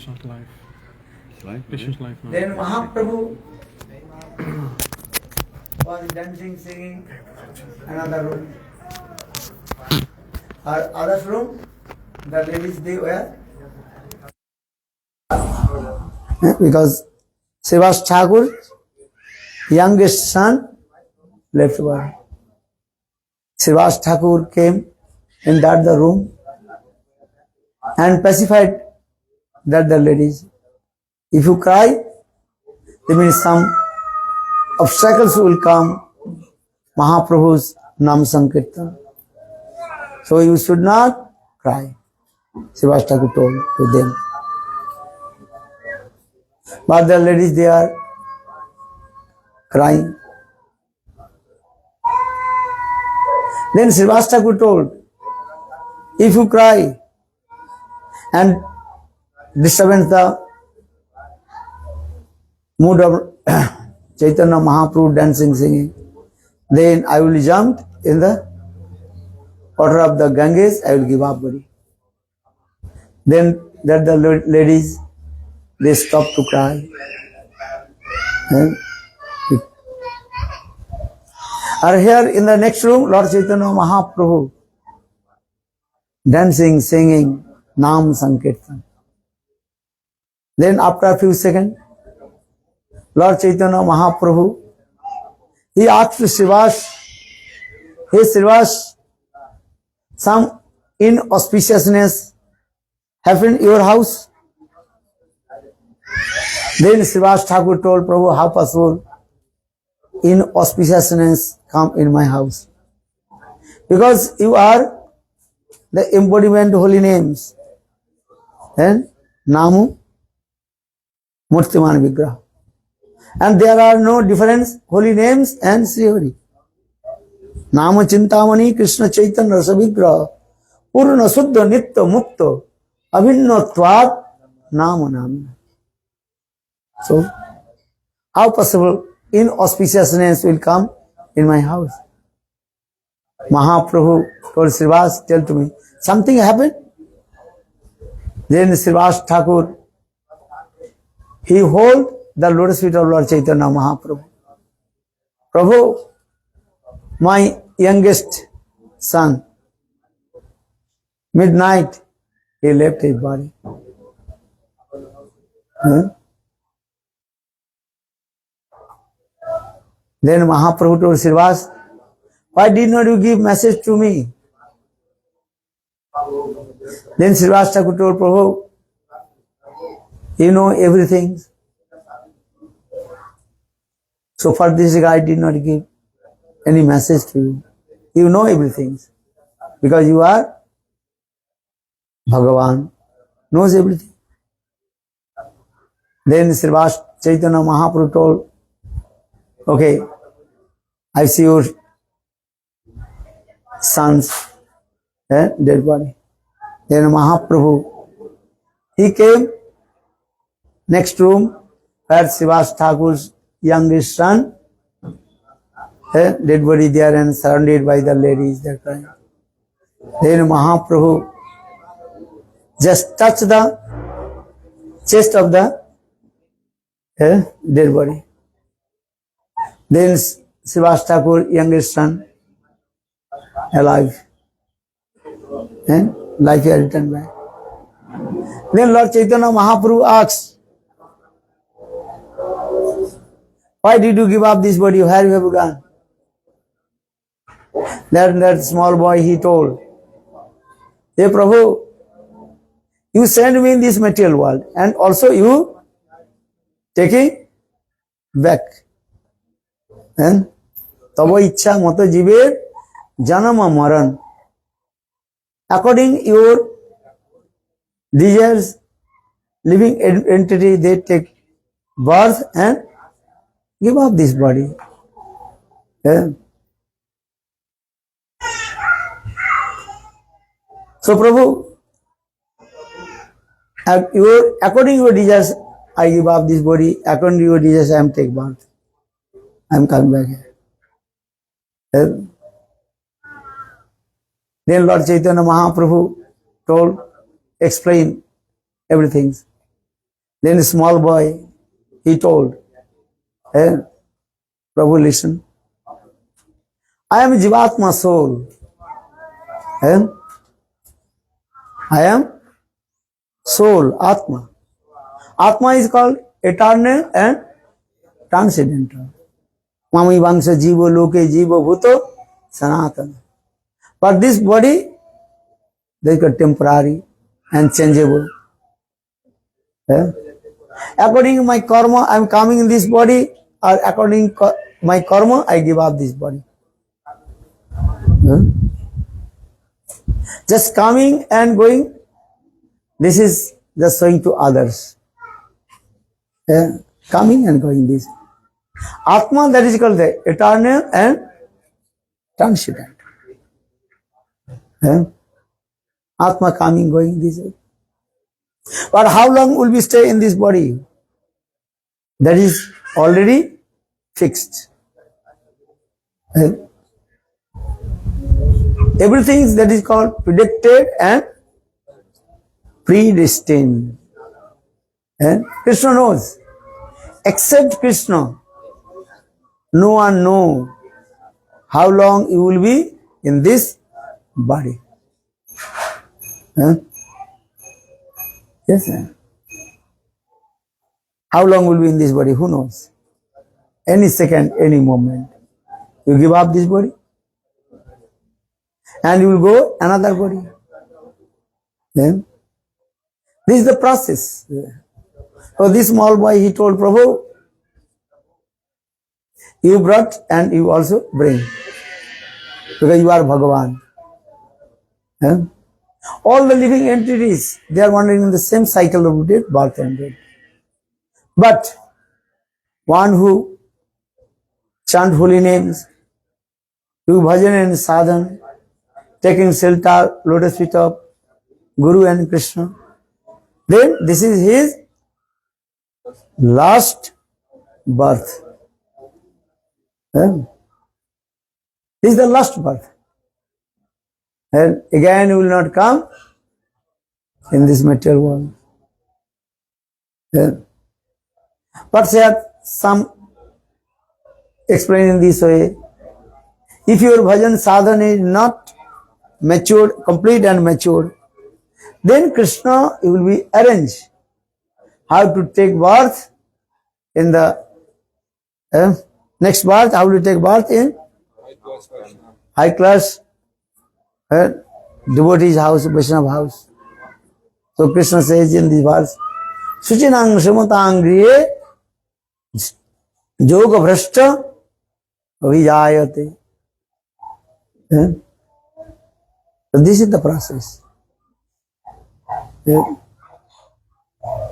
not live. It's live? It's just live now. Then Mahaprabhu was dancing, singing, another room. Other room, the ladies they were. Because Srivas Thakur, youngest son, left body. Srivas Thakur came in that the room and pacified that the ladies. If you cry, it means some obstacles will come. Mahaprabhu's Nam Sankirtan. So you should not cry. Srivas Thakur told to them. But the ladies, they are crying. Then Srivas Thakur told, if you cry and disturbance the mood of Chaitanya Mahaprabhu dancing, singing, then I will jump in the water of the Ganges, I will give up body. Then that the ladies, they stop to cry. Are here in the next room, Lord Chaitanya Mahaprabhu dancing, singing, Nam Sankirtan. Then after a few seconds, Lord Chaitanya Mahaprabhu, he asked Srivas, hey Srivas, some inauspiciousness happened in your house? Then Srivas Thakur told Prabhu, how possible inauspiciousness come in my house? Because you are the embodiment of holy names. And Namu Murtiman Vigraha. And there are no difference, holy names and Sri Hari. Nama Chintamani Krishna Chaitanya Rasa Vigraha Purna Suddha Nitya Mukta Abhinna Tvat Nama Nama. So, how possible inauspiciousness will come in my house? Mahaprabhu told Srivas, tell to me, something happened? Then Srivas Thakur, he hold the lotus feet of Lord Chaitanya Mahaprabhu. Prabhu, my youngest son, midnight, he left his body. Then Mahaprabhu told Srivas, why did not you give message to me? Then Srivas Thakur told Prabhu, you know everything. So for this I did not give any message to you. You know everything. Because you are Bhagavan, knows everything. Then Srivas Chaitanya Mahaprabhu told, okay, I see your son's dead body. Then Mahaprabhu, he came next room where Srivas Thakur's youngest son, dead body there and surrounded by the ladies, they're crying. Then Mahaprabhu just touched the chest of the dead body. Then Srivas Thakur, youngest son, alive. And life had returned back. Then Lord Chaitanya Mahaprabhu asks, why did you give up this body? Where you have gone? That small boy, he told, hey Prabhu, you send me in this material world and also you taking back. And Tava Ichha Mata Jiver Janama Maran. According your desires, living entity, they take birth and give up this body. So Prabhu, according to your desires, I give up this body. According to your desires, I am take birth. I am coming back here. Then Lord Chaitanya Mahaprabhu told, explain everything. Then a small boy, he told, Prabhu, listen. I am Jivatma soul. I am soul, Atma. Atma is called eternal and transcendental. Mami Vangsha Jiva Loke Jiva Bhuto Sanatana. But this body, they are temporary and changeable. According to my karma, I am coming in this body, or according to my karma, I give up this body. Just coming and going, this is just showing to others. Coming and going this. Atma, that is called the eternal and transcendent. Atma coming, going this way. But how long will we stay in this body? That is already fixed. Everything that is called predicted and predestined. And Krishna knows. Except Krishna, no one knows how long you will be in this body. Yes, sir. How long will be in this body? Who knows? Any second, any moment. You give up this body and you will go another body. This is the process. So this small boy, he told Prabhu, you brought and you also bring. Because you are Bhagavan. All the living entities, they are wandering in the same cycle of death, birth and death. But one who chant holy names, do bhajan and sadhan, taking shelter, lotus feet of Guru and Krishna, then this is his last birth. This is the last birth. And again, you will not come in this material world. But say some explain in this way. If your bhajan sadhana is not matured, complete and matured, then Krishna will be arranged how to take birth in the next birth. How to take birth in high class devotee's house, Vaishnava house. So Krishna says in this verse, Suchinang Srimatang Griye Yoga Bhrashta Vijayate. So this is the process.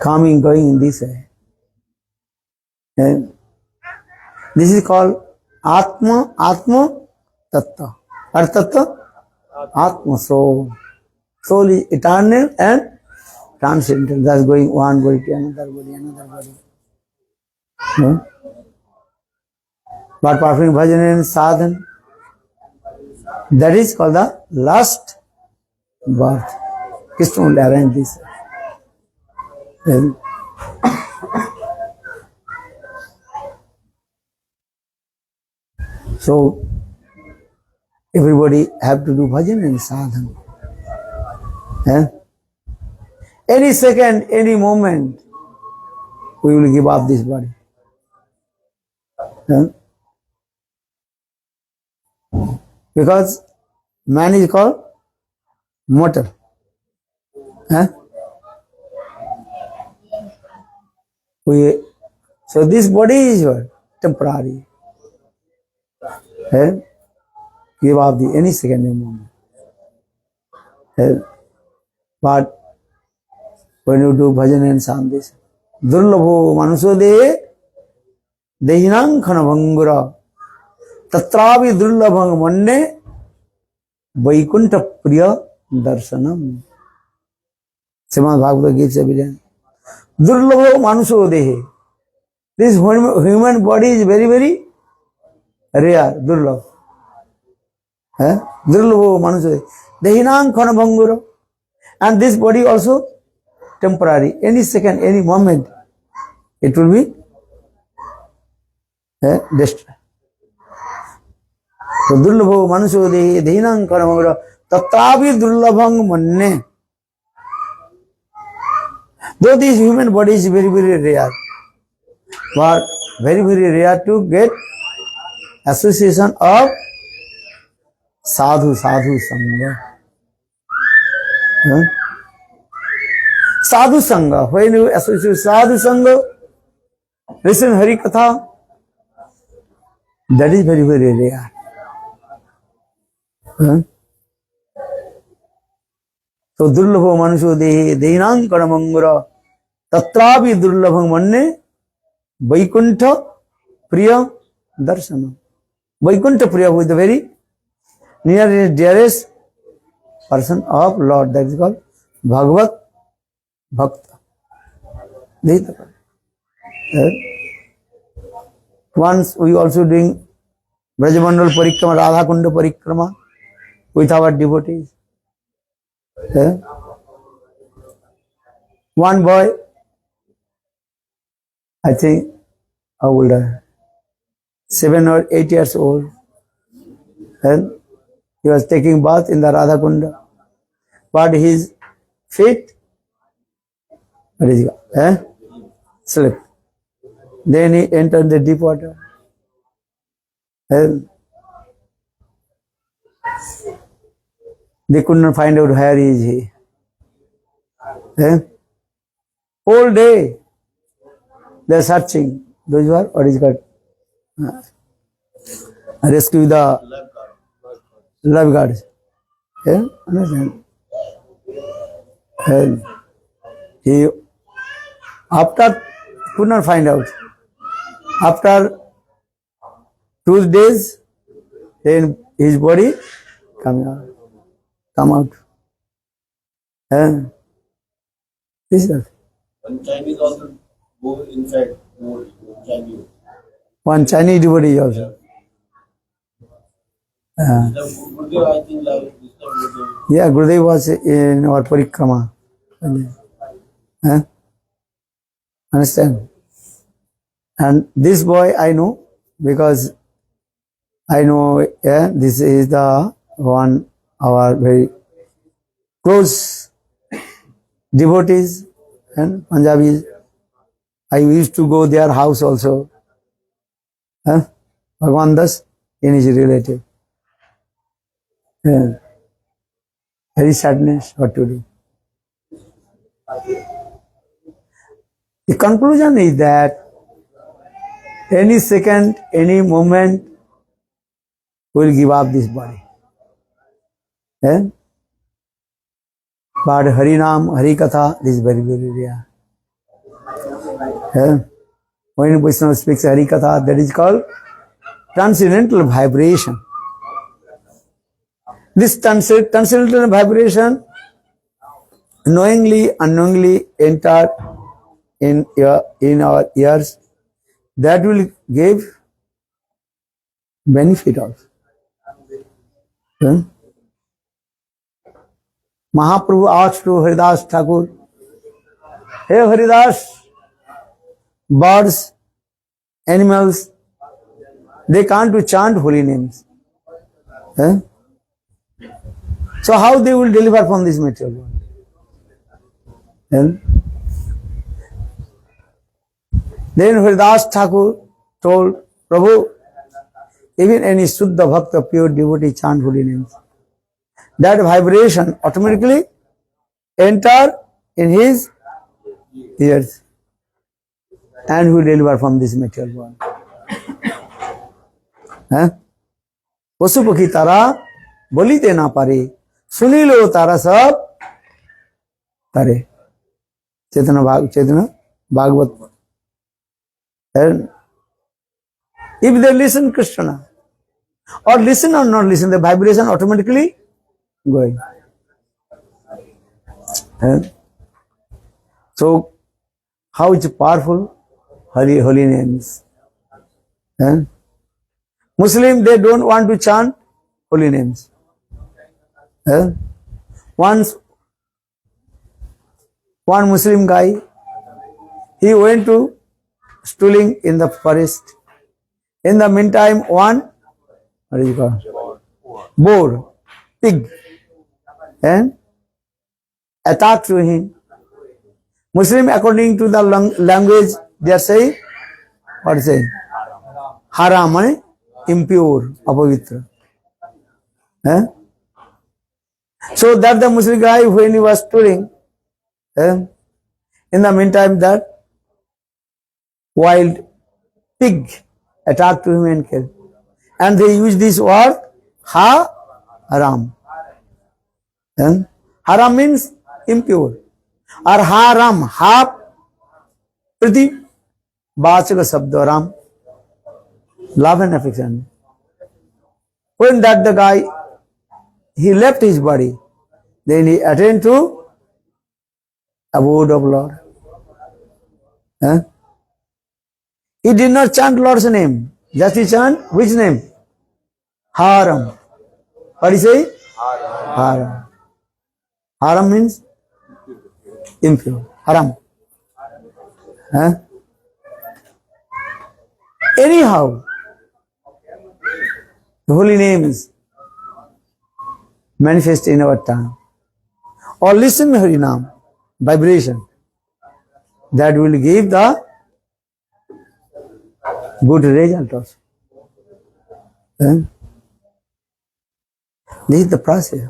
Coming, going in this way. This is called Atma Tattva. Or Tattva? Atma soul. Soul is eternal and transcendental. That's going one body to another body, another body. But performing bhajan and sadhan, that is called the last birth. Krishna will arrange this. So, everybody have to do bhajan and sadhan. Any second, any moment, we will give up this body. Because man is called mortal. So this body is what? Temporary. Give up the any second, any moment. But when you do bhajan and sandhis, durlabho manuso de dehinang khanabhangura tatravi durlabhang manne vaikunta priya darshanam. Srimad Bhagavata gives evidence. Durlabho manuso dehe. This human body is very, very rare, durlabh. Durlabho manuso dehinang khanabhangura. And this body also temporary. Any second, any moment, it will be destroyed. So durlabho manusho de dhinam karamagra tatrapi durlabhang manne. Though this human body is very, very rare, but very, very rare to get association of sadhu sangha. Sadhu sangha. When you associate sadhu sangha, listen Hari Katha, that is very, very rare. So durlabho manusho dehinam karamangura tatrapi durlabhang manne Vaikuntha Priya Darshana. Vaikuntha Priya, who is the very nearest, dearest person of Lord, that is called Bhagavat Bhakta. Once we also doing Brajamandal Parikrama, Radha Kunda Parikrama with our devotees. One boy, I think, how old? 7 or 8 years old. And he was taking bath in the Radha Kunda. But his feet, slipped. Then he entered the deep water. And they could not find out where is he. Whole day they are searching. Those who are, what is called, rescue the lifeguards. Understand? And he, after, could not find out. After 2 days, then his body come out. This is One Chinese also go inside more Chinese. one Chinese devotee also. Gurudev, I think, like this time Gurudev. Yeah, Gurudev was in our parikrama. Understand? And this boy I know, because I know this is the one, our very close devotees and Punjabis. I used to go their house also. Bhagwan Das in his relative. Very sadness, what to do. The conclusion is that any second, any moment, we will give up this body. But Harinam, Hari Katha, this is very, very rare. When Vaishnava speaks Hari Katha, that is called transcendental vibration. This transcendental vibration knowingly, unknowingly enter in our ears, that will give benefit also. Mahaprabhu asked to Haridas Thakur, "Hey Haridas, birds, animals, they can't to chant holy names. So how they will deliver from this material world?" Then Haridas Thakur told, "Prabhu, even any Suddha Bhakta, pure devotee chant holy names, that vibration automatically enter in his ears and will deliver from this material world." पशु पक्षी तारा बोलिते ना पारे, सुनिलो तारा सब तारे. चेतना Bhagavat. If they listen Krishna, or listen or not listen, the vibration automatically going. So, how is powerful holy names? Muslim, they don't want to chant holy names. Once, one Muslim guy, he went to stooling in the forest. In the meantime, one, what is it called? Boar, pig, and attacked to him. Muslim, according to the language, they are saying, what is it? Haram, impure, apavitra. Eh? So that the Muslim guy, when he was touring, in the meantime that wild pig attacked to him and killed. And they use this word, haram. Haram means impure. Or haram, ha priti vachaka sabda ram, love and affection. When that the guy, he left his body, then he attained to abode of Lord. He did not chant Lord's name, just he chant which name? Haram. What is it? Haram. Haram means impure. Haram. Anyhow, the holy names manifest in our tongue. Or listen to Harinam, vibration. That will give the good result also. This is the process.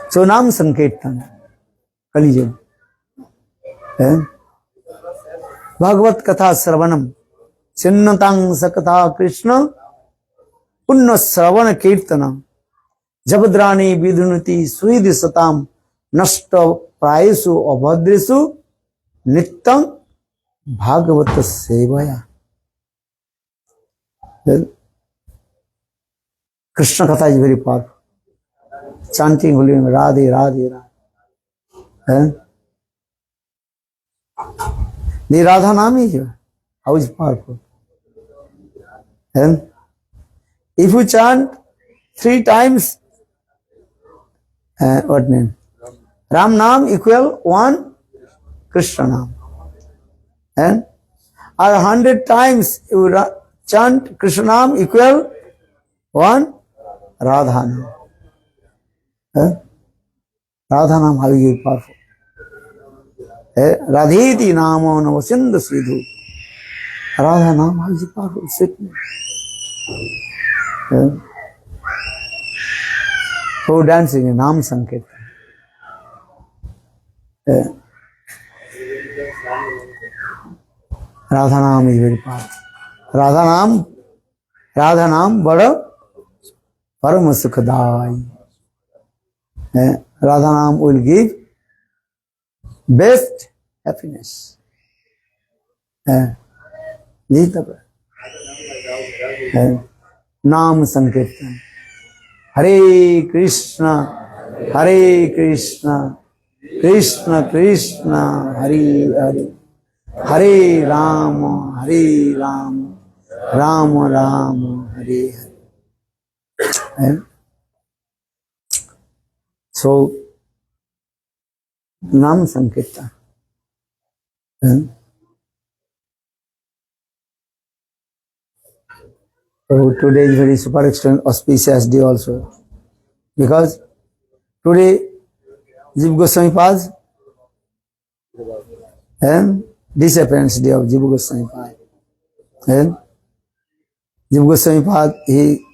So Nam Sankirtan, Kalijug. Bhagavat Katha Sravanam, Chinnatang Sakatha Krishna, Punna Sravana Kirtanam, Jabhadrani Vidhunati Suidi Satam, Nashta Prayesu Abhadresu, Nittam Bhagavata Sevaya. Krishna Katha is very powerful. Chanting holy name, Radhe, Radhe, Radhe. The Radha Nam is here. How is powerful? If you chant 3 times, what name? Ram Nam equal 1 Krishna Nam. Or 100 times you chant Krishna Nam equal 1 Radha Nam. Radha Nam, how is powerful? Radheti Namo Navasinda Sidhu. Radha Nam, how is powerful? Sweetness. So dancing in Nam Sankirtan. Radha Nam is very powerful. Radha Nam Bada Parama Sukhadai. Radha Nam will give best happiness. This is the Nam Sankirtan. Hare Krishna, Hare Krishna, Krishna Krishna, Hare Hare, Hare Rama, Hare Rama, Rama Rama, Hare Hare. So, Nam Sankirtan. So today is very super extreme auspicious day also. Because today Jiva Goswami Pad and disappearance day of Jiva Goswami Pad. And Jiva Goswami Pad, he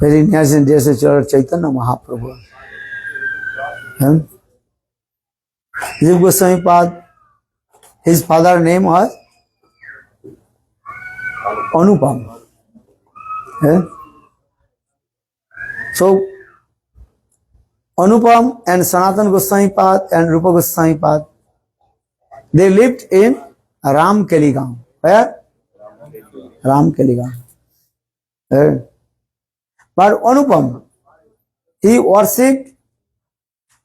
very near and dear to Chaitanya Mahaprabhu. And Jiva Goswami Pad, his father's name was Anupam. So, Anupam and Sanatana Goswami Pad and Rupa Goswami Pad, they lived in Ram Keligam. Where? Ram Keligam. But Anupam, he worshipped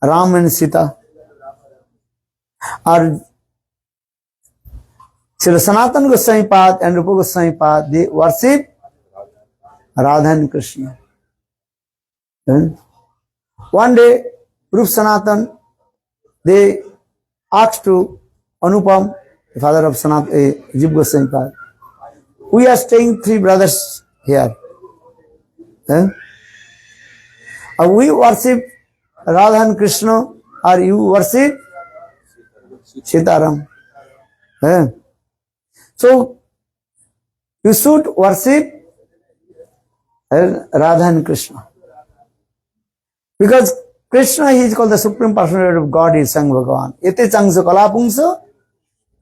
Ram and Sita. Or Srila Sanatana Goswami Pad and Rupa Goswami Pad, they worship Radha and Krishna. One day, Rupa Sanatana, they asked to Anupam, the father of Jiva Goswami Pad. We are staying three brothers here. Eh? We worship Radha and Krishna, or you worship Sitaram. Eh? So, you should worship Radha and Krishna. Because Krishna, he is called the Supreme Personality of God, is Sang Bhagavan. Ete changsa kalapungsa,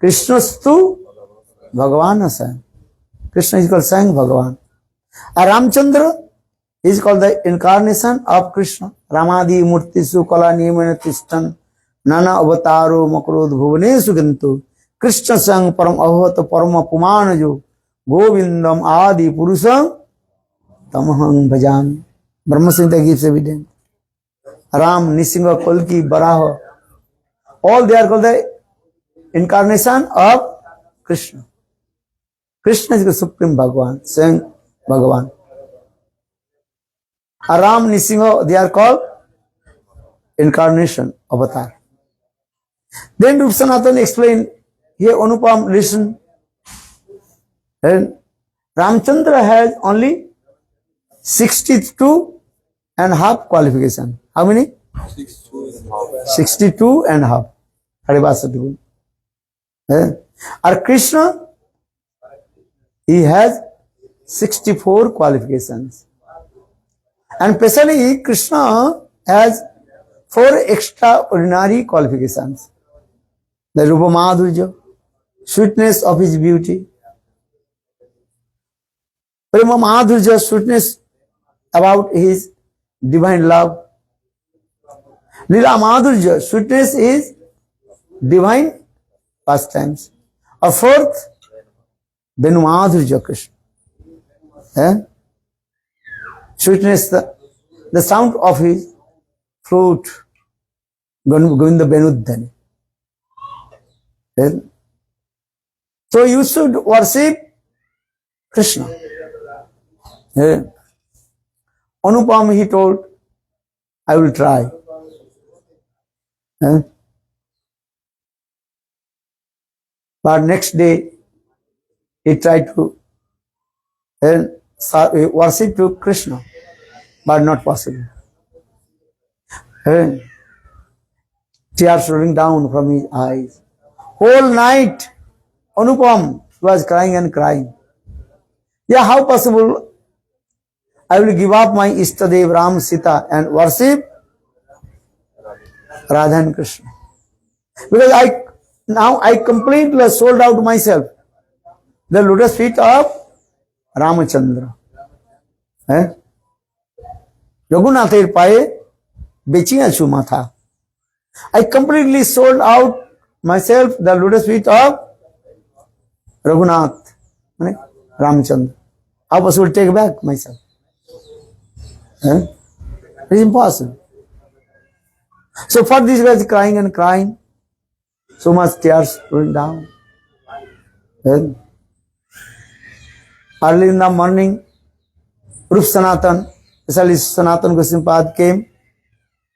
Krishnastu Bhagavanasa. Krishna is called Sang Bhagavan. And Ramchandra is called the incarnation of Krishna. Ramadi Murtisu Kala Niyamena Tishtan Nana Avataro Makrod Bhuvanesu Gantu Krishna Sang Param Ahota Parama Pumanajo Govindam Adi Purusam Tamahang Bhajan. Brahma Samhita gives evidence. Ram, Nisinga, Kalki, Baraha, all they are called the incarnation of Krishna. Krishna is the Supreme Bhagavan, Sang Bhagavan. Ram, Nisinga, they are called incarnation, avatar. Then Rup Sanatan explained, here Anupam, listen, and Ramchandra has only 62 and half qualification. How many? 62 and half. Or Krishna, he has 64 qualifications. And especially Krishna has 4 extraordinary qualifications. The Rupa Madhurya, sweetness of his beauty. Prema Madhurya, sweetness about his divine love. Lila Madhurya, sweetness is divine pastimes. A fourth, Venu Madhurya Krishna. Sweetness, the sound of his flute, Govinda Venuddhani. So you should worship Krishna. Anupam, he told, I will try. But next day, he tried to worship to Krishna, but not possible. Tears rolling down from his eyes. Whole night, Anupam was crying and crying. Yeah, how possible I will give up my Ishtadev Ram Sita and worship Radha and Krishna? Because I completely sold out myself. The lotus feet of Ramachandra. Raghunathir paye bechiya chu matha. I completely sold out myself, the lotus feet of Raghunath, Ramchandra. How possible to take back myself? It is impossible. So for this was crying and crying. So much tears rolling down. Early in the morning, Rup Sanatan, especially Sanatan Goswami Pad came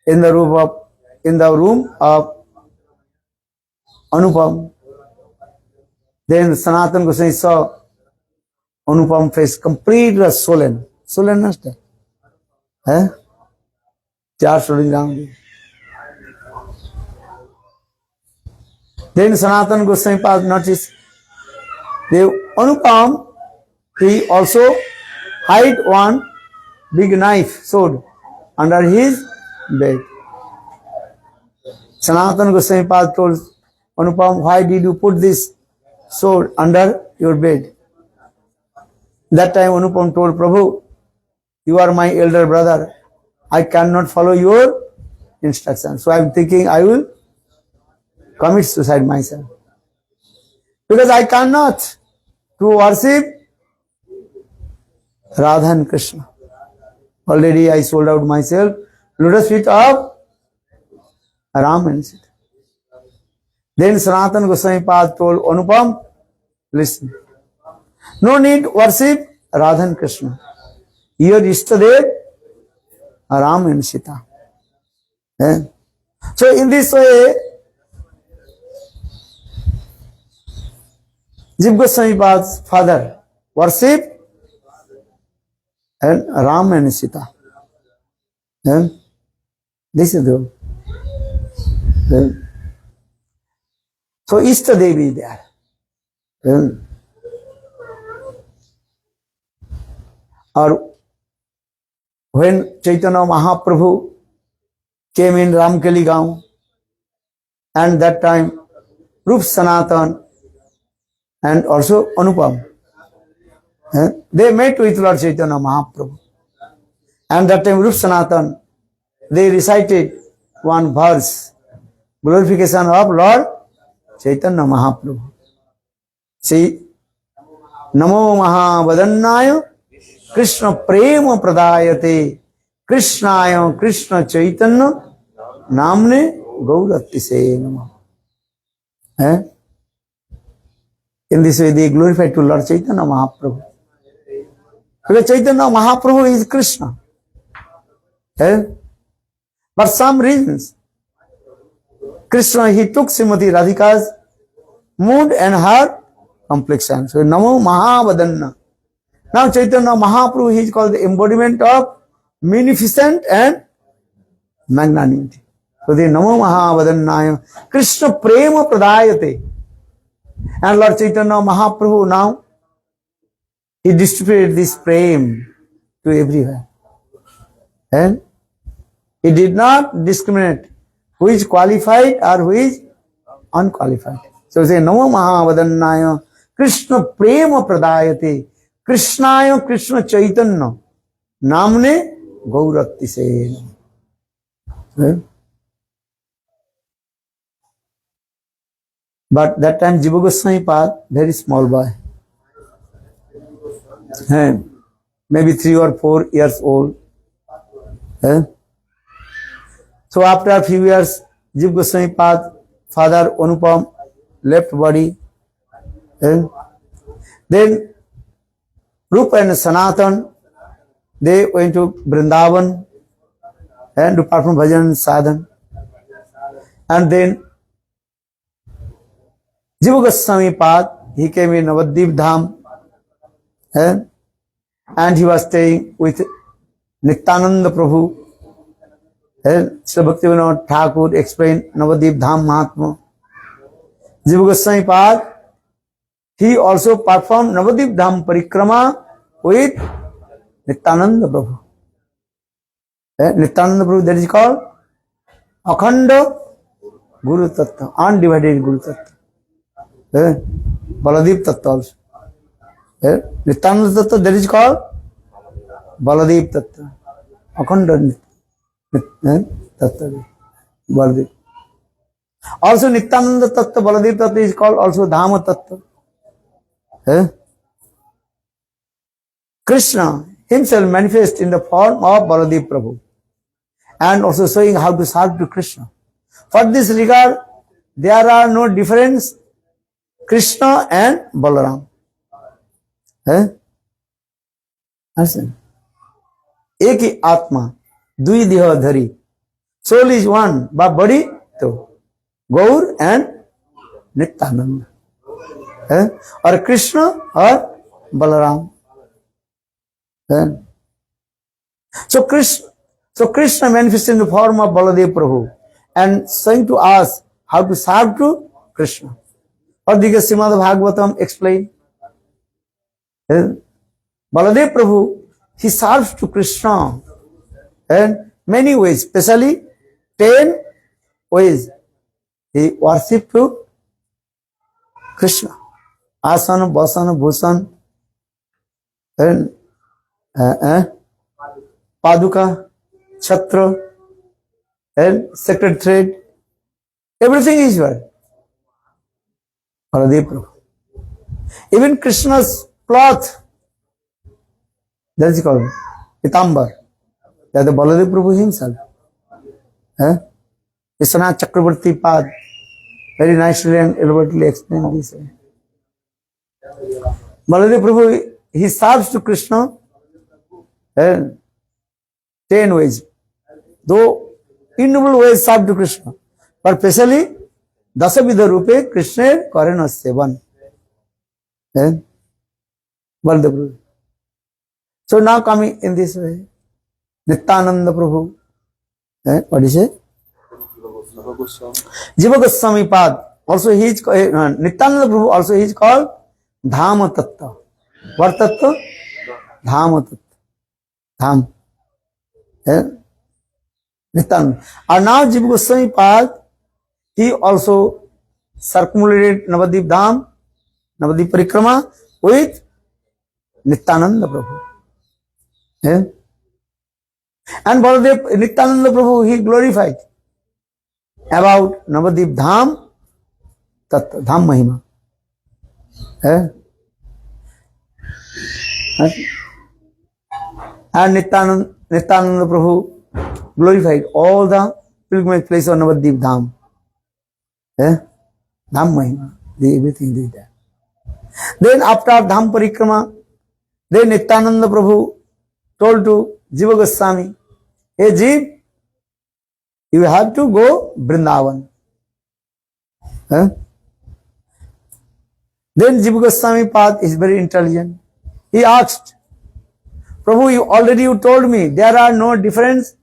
in the room of Anupam. Then Sanatan Goswami saw Anupam face completely swollen. Swollen, understand? Tears rolling down. Then Sanatan Goswami Pad noticed the Anupam, he also hid one big knife, sword, under his bed. Sanatan Goswami Pad told Anupam, why did you put this sword under your bed? That time Anupam told Prabhu, you are my elder brother. I cannot follow your instructions. So I am thinking I will commit suicide myself. Because I cannot to worship Radha and Krishna. Already I sold out myself. Lotus feet of Ram and Sita. Then Sanatan Goswami Pad told Anupam, listen, no need worship Radha and Krishna. Your Ishtadev Ram and Sita. So in this way, Jiva Goswami Pad's father worship and Ram and Sita. And this is the so Ishta Devi there. And, or when Chaitanya Mahaprabhu came in Ramkali Gaon, and that time Rup Sanatan and also Anupam, they met with Lord Chaitanya Mahaprabhu. And that time Rup Sanatan, they recited one verse, glorification of Lord Chaitanya Mahaprabhu. See, Namo Mahavadannaya Krishna Prema Pradayate Krishnaya Krishna Chaitanya Namne Gauratise Namah. In this way they glorified to Lord Chaitanya Mahaprabhu. Because Chaitanya Mahaprabhu is Krishna. But some reasons, Krishna, he took Srimati Radhika's mood and her complexion. So, Namo Mahavadanna. Now, Chaitanya Mahaprabhu, he is called the embodiment of munificent and magnanimity. So, the Namo Mahavadannaya, Krishna Prema Pradayate. And Lord Chaitanya Mahaprabhu now, he distributed this prem to everywhere. And he did not discriminate who is qualified or who is unqualified. So say Namo Mahavadannaya Krishna Prema Pradayate Krishnaya Krishna Chaitanya Namne Gauratise. But that time Jiva Goswami Pad, very small boy, maybe 3 or 4 years old. So after a few years, Jiva Goswami Pad, father Anupam left body. Then Rupa and Sanatan, they went to Vrindavan and to perform bhajan sadhan. And then Jiva Goswami Pad, he came in Navadvip Dham, and he was staying with Nityananda Prabhu. Sri Bhaktivinoda Thakur explained Navadvip Dham Mahatma. Jiva Goswami Pad, he also performed Navadvip Dham Parikrama with Nityananda Prabhu. Nityananda Prabhu, that is called Akhanda Guru Tattva, undivided Guru Tattva. Baladev Tattva also. Nityananda Tattva, that is called Baladev Tattva. Akhanda Tattva. Baladev. Also Nityananda Tattva, Baladev Tattva is called also Dhama Tattva. Krishna himself manifests in the form of Baladev Prabhu and also showing how to serve to Krishna. For this regard, there are no difference Krishna and Balaram. Listen. एक ही आत्मा दुई देह धरी. Soul is one, but body two. Gaur and Nityananda. Or Krishna or Balaram. So Krishna manifests in the form of Baladev Prabhu and saying to us how to serve to Krishna. Or the Srimad Bhagavatam explain. Baladev Prabhu, he serves to Krishna in many ways, especially 10 ways. He worships to Krishna. Asana, Vasana, Bhusan, and Paduka, Chhatra, and sacred thread. Everything is there. Baladev Prabhu. Even Krishna's cloth, that is called Pitambar. That is the Baladev Prabhu himself. Vishwanath Chakravarti Pad very nicely and elaborately explained this. Baladev Prabhu, he serves to Krishna 10 ways. Though innumerable ways serve to Krishna, but especially Dasavidha Rupe Krishna Karana Sevan. And Baladev Prabhu. So now coming in this way, Nityananda Prabhu. What is it? Jiva Goswami Pad. Also he is Nityananda Prabhu. Also he is called Dhama Tattva. What Tattva? Dhama Tattva. Dham. Nityananda. And now Jiva Goswami Pad, he also circumambulated Navadvip Dham, Navadvip Parikrama with Nityananda Prabhu. And Baladev, Nityananda Prabhu, he glorified about Navadvip Dham, Tattva, Dham Mahima. And Nityananda Prabhu glorified all the pilgrimage places of Navadvip Dham. Dham Mahima, everything did that. Then after Dham Parikrama, then Nityananda Prabhu told to Jiva Goswami, hey Jiv, you have to go Vrindavan. Then Jiva Goswami Pad is very intelligent. He asked, Prabhu, you told me there are no difference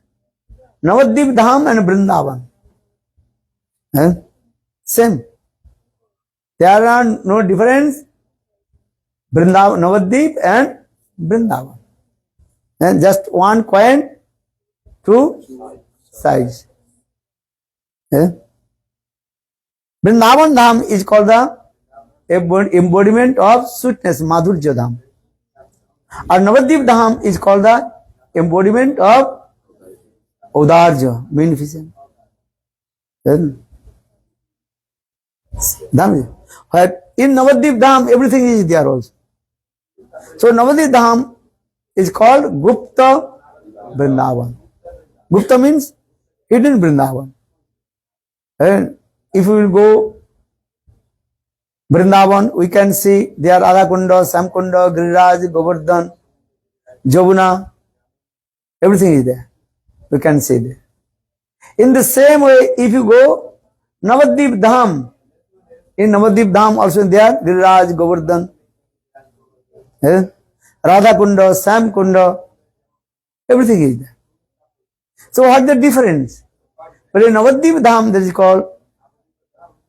Navadvip Dham and Vrindavan. Same. There are no difference Vrindavan, Navadvip and Vrindavan. And just one coin, two sides. Vrindavan Dham is called the embodiment of sweetness, Madhurya Dham. And Navadvip Dham is called the embodiment of Audarja, beneficence. Dham. But in Navadvip Dham, everything is there also. So Navadvip Dham is called Gupta Vrindavan. Gupta means hidden Vrindavan. And if we will go Vrindavan, we can see there Radhakunda, Samkunda, Giriraj, Govardhan, Jamuna, everything is there. We can see there. In the same way, if you go Navadvip Dham, in Navadvip Dham also there Giriraj, Govardhan, Radhakunda, Samkunda, everything is there. So what is the difference? But in Navadvip Dham, that is called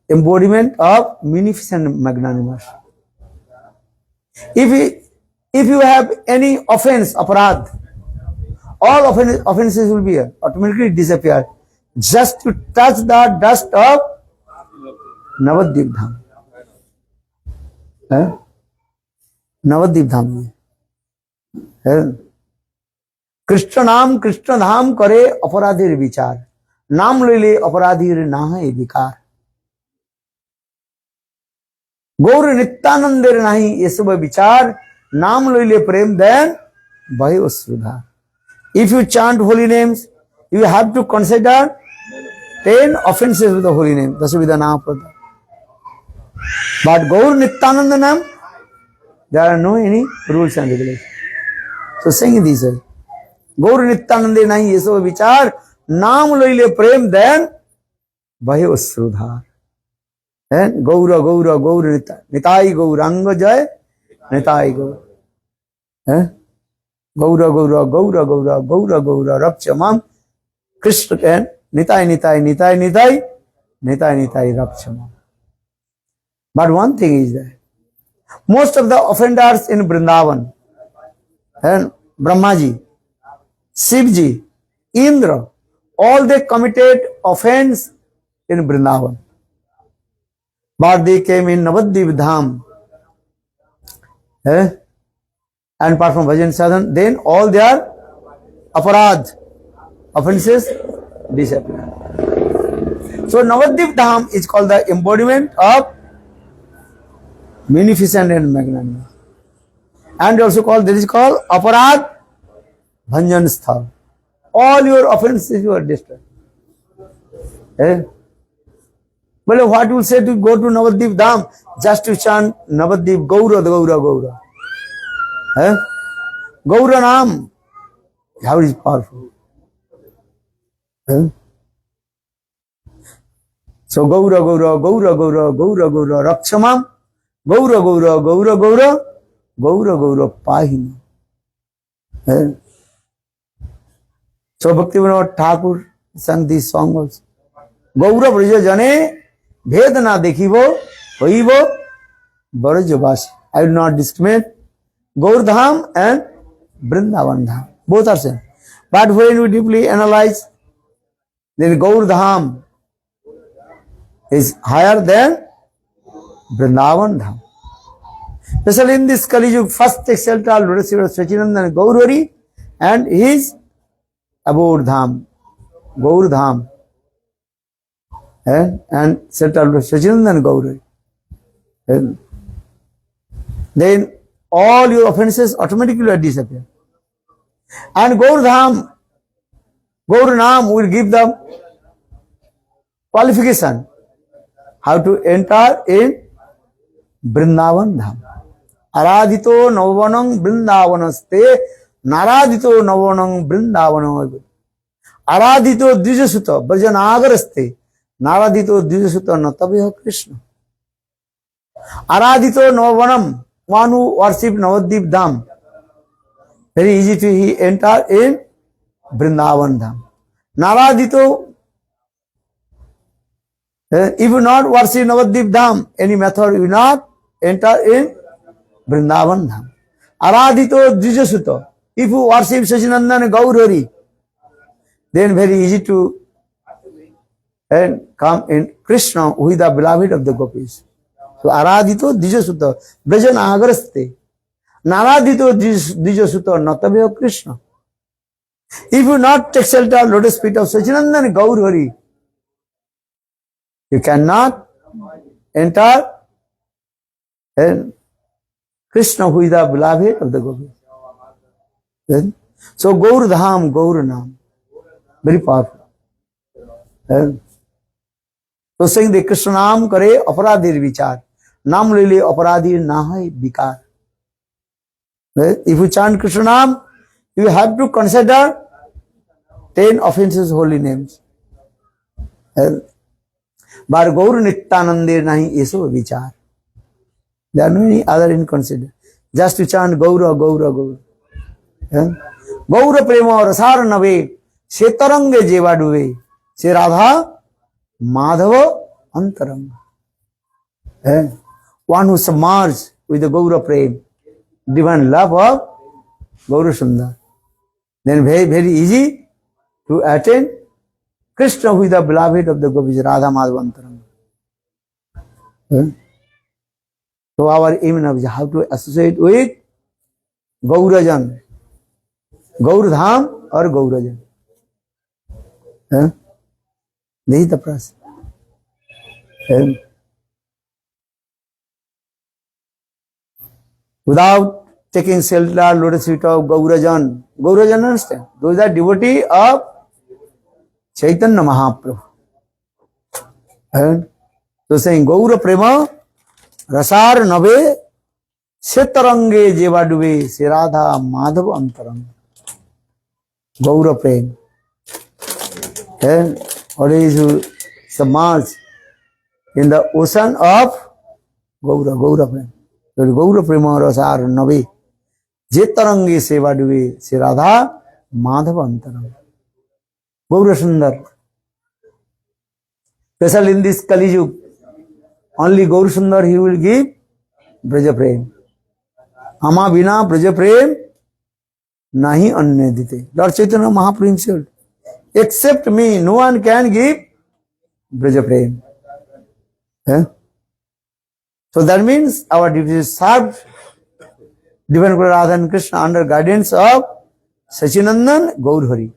embodiment of munificent magnanimous. If you have any offense, aparadh, all offenses will be automatically disappear. Just to touch the dust of Navadvip Dham. Navadvip Dham. Krishna नाम कृष्ण धाम करे अपराधीर विचार नाम लैले अपराधीर ना है विकार गौर नित्यानंदेर नहीं ये सब विचार नाम लैले प्रेम देन भय सुधार. If you chant holy names, you have to consider 10 offenses with the holy name. Dasvidana Prada. But Gaur Nityananda Nam, there are no any rules and regulations. So saying this way, Gaur Nityananda nahi yeso vichar, naam loile prem then bhayo sudhar. Then Gaura Gaura Gaur Nitai Gauranga Jai Nitai Gaur. Gaura Gaura Gaura Gaura Gaura Gaura Rapchamam Krishna can Nitai Nitai Nitai Nitai Nitai Nitai Rapchamam. But one thing is that most of the offenders in Vrindavan and Brahmaji, Shivji, Indra, all they committed offense in Vrindavan. But they came in Navadvip Dham and perform bhajan sadhan, then all their aparadh, offenses disappear. So Navadvip Dham is called the embodiment of munificent and magnanimous. And also called, this is called aparadh bhanjan sthal. All your offenses you are destroyed. Well, what you will say to go to Navadvip Dham? Just to chant Navadvip Gaura Gaura Gaura. Gaura Naam. How is powerful. So Gaura Gaura Gaura Gaura Gaura Gaura Rakshamam Gaura Gaura Gaura Gaura Gaura Gaura Pahina. So Bhaktivinoda Thakur sang this song also. Gaura Braja Jane Vedana Dekhivo Hoivo Barajabasi. I will not discriminate Gaur Dham and Vrindavan Dham. Both are same. But when we deeply analyze, then Gaur Dham is higher than Vrindavan Dham. Especially in this Kali Yuga, first exalted Lord Sachinandan Gaurvari and his abode Dham, Gaur Dham, and exalted Lord Sachinandan Gaurvari. Then all your offenses automatically disappear. And Gaur Dham, Gaur Nam will give them qualification how to enter in Vrindavan Dham. Aradhito Navavanam Vrindavanaste Naradhito Navavanam Vrindavanam. Aradhito Dvijasuta Brajanagaraste Naradhito Dvijasuta Natabhya Krishna. Aradhito Navavanam, one who worship Navadvip Dham, very easy to he enter in Vrindavan Dham. Naradhito, if you not worship Navadvip Dham, any method you will not enter in Vrindavan Dham. Aradhito Dvijasuta, if you worship Sachinandan Gaurvari, then very easy to come in Krishna, who is the beloved of the gopis. So Aradhito Dvijasuta Brajanagaraste Naradhito Dvijasuta Natabhya Krishna. If you not take shelter of lotus feet of Sachinandan Gaurvari, you cannot enter in Krishna, who is the beloved of the gopis. So Gaur Dham, Gaur Nam, very powerful. So saying the Krishna Naam kare aparadir vichar, Naam lele aparadir na hai vikar. If you chant Krishna Naam, you have to consider 10 offenses, holy names. Bar Gaur Nityanandir nahi eso vichar. There are no any other in consider. Just to chant Gaura, Gaura, Gaura. Gaura prema rasar nave, Setarange jeva duve, Se Radha Madhava Antaranga. One who submerged with the Gaura Prem, divine love of Gaura Sundar. Then very, very easy to attain Krishna, who is the beloved of the gopis, Radha Madhava Antaranga. So our aim is how to associate with Gaurajan, Gaur Dham or Gaurajan. This is the process. Without taking shelter, lotus feet of Gaurajan. Gaurajan, understand? Those are devotees of Chaitanya Mahaprabhu. So saying Gaura Prema Rasar Nave Setarange Jeva Duve Se Radha Madhava Antaranga. Gaura Prema. What is submerged in the ocean of Gaura Prema. So Gaura Prema Rasar Nave Jetarange Seva Duve Se Radha Madhava Antaranga. Gaura Sundar. Especially in this Kali Yuga, only Gaur Sundar he will give Braja Prem. Ama bina Braja Prem nahi anya dite. Lord Chaitanya Mahaprabhu himself. Except me, no one can give Braja Prem. So that means our duty is served Divine Guru Radha and Krishna under guidance of Sachinandan Gaur Hari.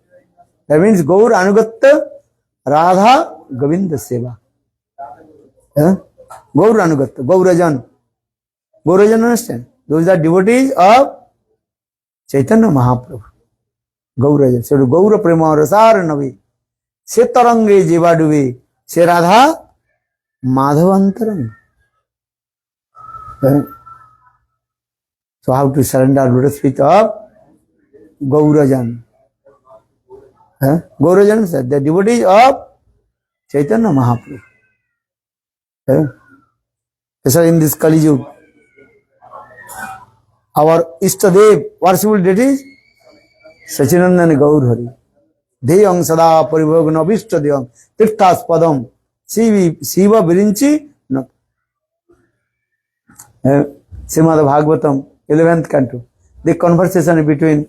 That means Gaur Anugatta Radha Govinda Seva. Gaur Anugatta, Gaurajan. Gaurajan, understand? Those are devotees of Chaitanya Mahaprabhu. Gaurajan. So Gaura Prema Rasar Navi. Setarange Jeva Duve. Se Radha Madhavantarang. So how to surrender lotus feet of Gaurajan. Gaurajan said the devotees of Chaitanya Mahaprabhu. So in this Kali Yuga, our Ishtadev, worshipful deities, Sachinandan Gaur Hari. Deyang Sada Paribhagana Vishtadeyang Tirthas Padam Shiva Virinchi Srimad Bhagavatam, 11th canto. The conversation between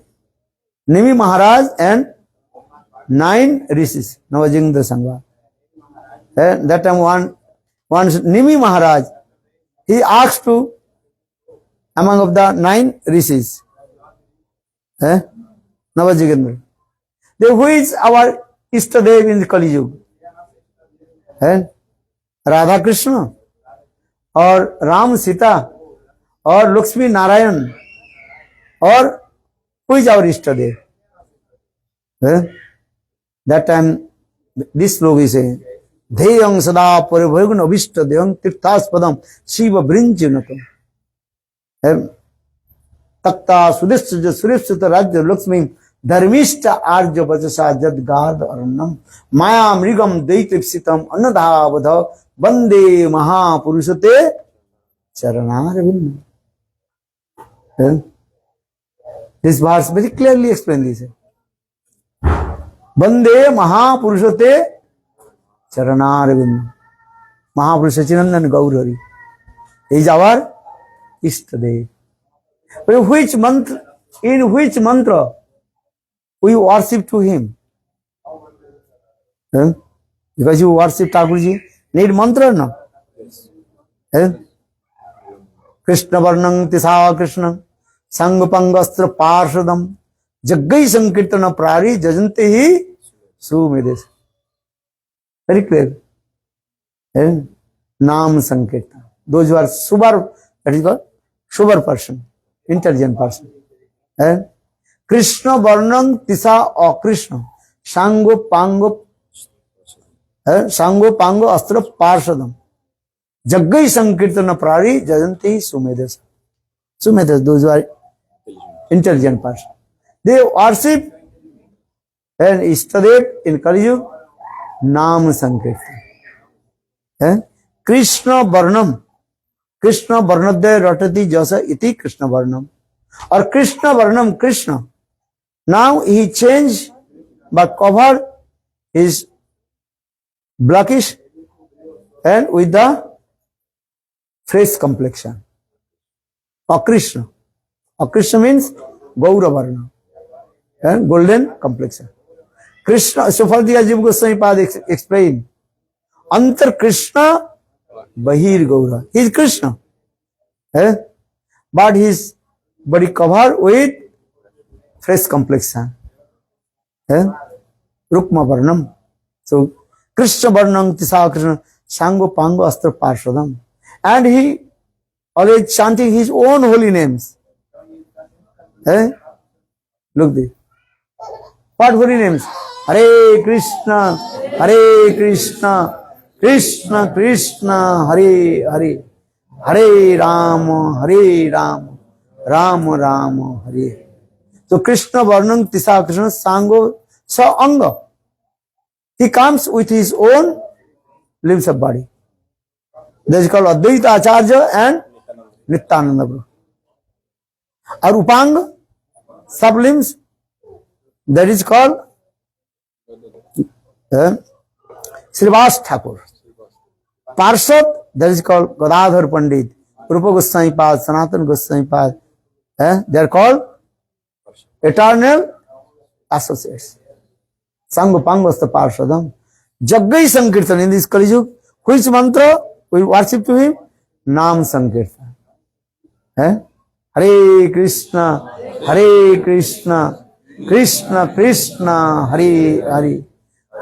Nimi Maharaj and 9 rishis, Navajindra Sangha. That time one Nimi Maharaj, he asked to among of the 9 rishis, Navajindra, who is our Ishtadev in the Kali Yuga? Radha Krishna or Ram Sita or Lakshmi Narayan, or who is our Ishtadev? That time this sloka is saying, Deyang Sada Paribhagana Vishtadeyang Tirthas Padam Shiva Brinjinatam Takta Sudishya Suripsita Rajya Lakshmi Dharmishta Arja Vajasa Jadgad Arnam Maya Mrigam Daitipsitam Anadhavadha Bande Mahapurusate Charanaravinda. This verse very clearly explains this. Bande Mahapurusate Charanaravinda. Mahapurusha Sachinandan Gaur Hari. He is our Ishtadev. But in which mantra we worship to him? Because you worship Thakurji, need mantra or no? Krishna Varnang Tisa Krishna Sangapangastra Parshadam Jaggai Sankirtana Prari Jajante Hi Sumedes. Very clear. Nam Sankirtan. Those who are Subar, that is called Subar person, intelligent person. Krishna Varnang Tisa or Krishna Sango Pango Astra Parshadam Jaggai Sankirtana Prari Jajanti Sumedes. Sumedes, those who are intelligent person. They worship and Ishtadev in Kali Yuga, Nam Sankirtan. Krishna Varnam. Krishna Varnadya Ratati Jasa Iti Krishna Varnam. Or Krishna Varnam Krishna. Now he changed, but covered his blackish and with the fresh complexion. Akrishna. Akrishna means Gaura Varna. And golden complexion. Krishna, so far the Ajib Goswami Pad explained. Antar Krishna, Bahir Gaura. He is Krishna. But his body covered with fresh complexion. Rukma Varnam. So, Krishna Varnam Tisa Krishna Sango Pango Astra Parshadam. And he always chanting his own holy names. Look there. What holy names? Hare Krishna, Hare Krishna, Krishna Krishna, Hare Hare, Hare Rama, Hare Rama, Rama Rama, Hare. So Krishna Varnam Tisa Krishna Sango Sa Anga. He comes with his own limbs of body. That is called Advaita Acharya and Nityananda Prabhu. Arupang, sublimbs, that is called Srivas Thakur. Parshad, that is called Gadadhar Pandit, Rupa Goswami Pad, Sanatana Goswami Pad. They are called eternal associates. Sangupangvasta Parshadam. Jaggai Sankirtan in this Kali Yuga. Which mantra we worship to him? Nam Sankirtan. Hare Krishna, Hare Krishna, Krishna Krishna, Hare Hare,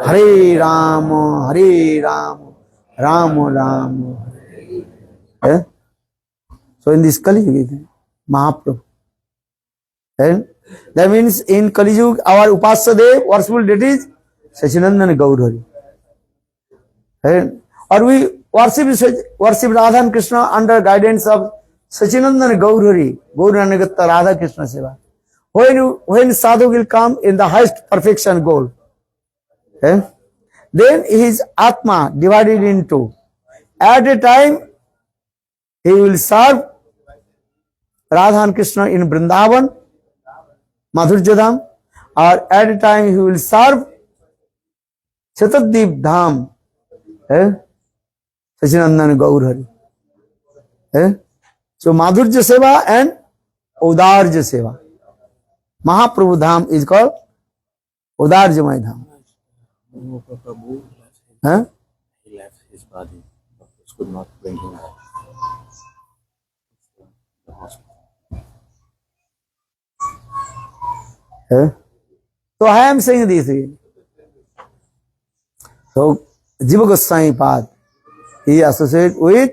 Hare Rama, Hare Rama, Rama Rama, Hare. So in this Kali Yuga, Mahaprabhu. That means in Kali Yuga, our Upasadev, worshipful deities, Sachinandan Gaur Hari. Or we worship Radha and Krishna under guidance of Sachinandan Gaur Hari, Gauranagatha Radha Krishna Seva. When sadhu will come in the highest perfection goal, then his Atma divided into. At a time, he will serve Radha and Krishna in Vrindavan, Madhurya Dham, or at a time he will serve Shatadip Dham, Sachinandan Gaur Hari. So Madhurya Seva and Udarja Seva. Mahaprabhu Dham is called Udarjamay Dham. Prabhu Huh? he left his body. Doctors could not bring him back. The hospital. So I am saying this. So Jiva Goswami Pad, he associated with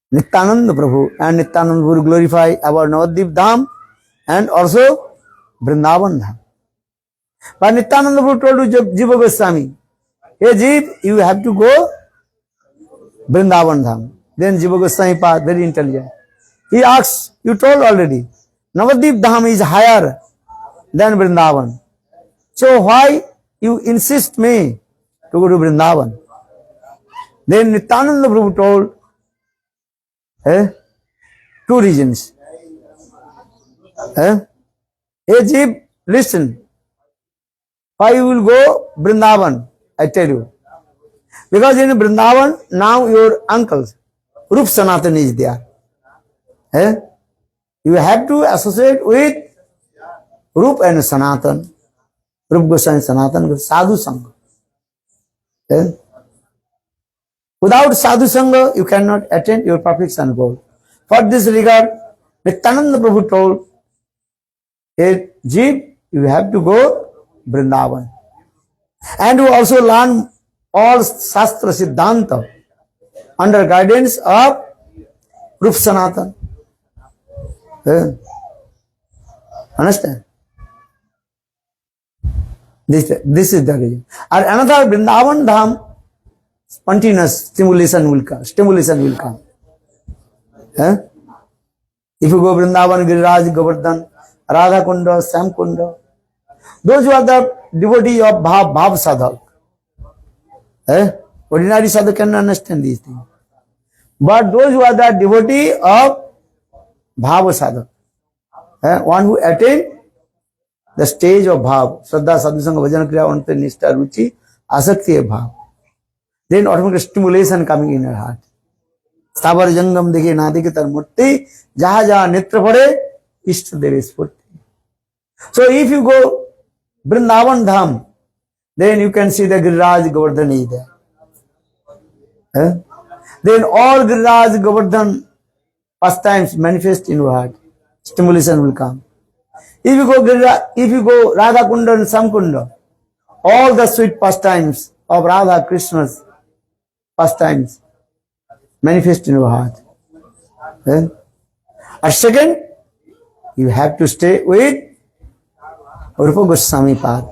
Nityananda Prabhu, and Nityananda Prabhu glorify about Navadvip Dham and also Vrindavan Dham. But Nityananda Prabhu told to Jiva Goswami, hey Jeev, you have to go Vrindavan Dham. Then Jiva Goswami Pad, very intelligent. He asks, you told already, Navadvip Dham is higher than Vrindavan. So why you insist me to go to Vrindavan? Then Nityananda Prabhu told two reasons. Hey Jeev, listen. Why you will go Vrindavan? I tell you. Because in Vrindavan, now your uncles, Rup Sanatan is there. You have to associate with Rup and Sanatan. Rup Goswami Sanatan, Sadhu Sangha. Without Sadhu Sangha, you cannot attain your perfection goal. For this regard, Nityananda Prabhu told, hey Jeev, you have to go Vrindavan. And you also learn all Shastra Siddhanta under guidance of Rup Sanatan. Understand? This is the reason. And another Vrindavan Dham, spontaneous stimulation will come. If you go Vrindavan, Giriraj, Govardhan, Radha Kunda, Sam Kunda, those who are the devotee of Bhav Sadhak. Ordinary sadhak can understand these things. But those who are the devotee of Bhav Sadhak, one who attain the stage of Bhav, Shraddha, Sadhu Sangha, Bhajan Kriya, Anta, Nishta, Ruchi, Asakti Bhav, then automatic stimulation coming in your heart. Stavar Jangam Dekhe Nadi Tar Murti, Jaha Jaha Nitra Pade, Ishta Deve Spurti. So if you go Vrindavan Dham, then you can see the Giriraj Govardhan is there. Then all Giriraj Govardhan pastimes manifest in your heart. Stimulation will come. If you go Radha Kunda and Sam Kunda, all the sweet pastimes of Radha Krishna's pastimes manifest in your heart. And second, you have to stay with Rupa Goswami Pad.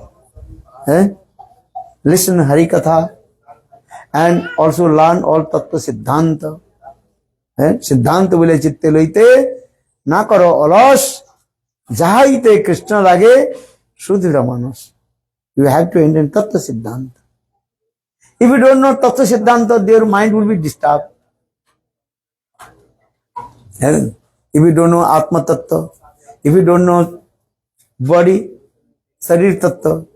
Listen Hari Katha and also learn all Tattva Siddhanta. Siddhanta bole chitte loite na karo alas jahaite Krishna lage Sudhira Manas. You have to enter Tattva Siddhanta. If you don't know Tattva Siddhanta, their mind will be disturbed. If you don't know Atma Tattva, if you don't know body, Sarir Tattva,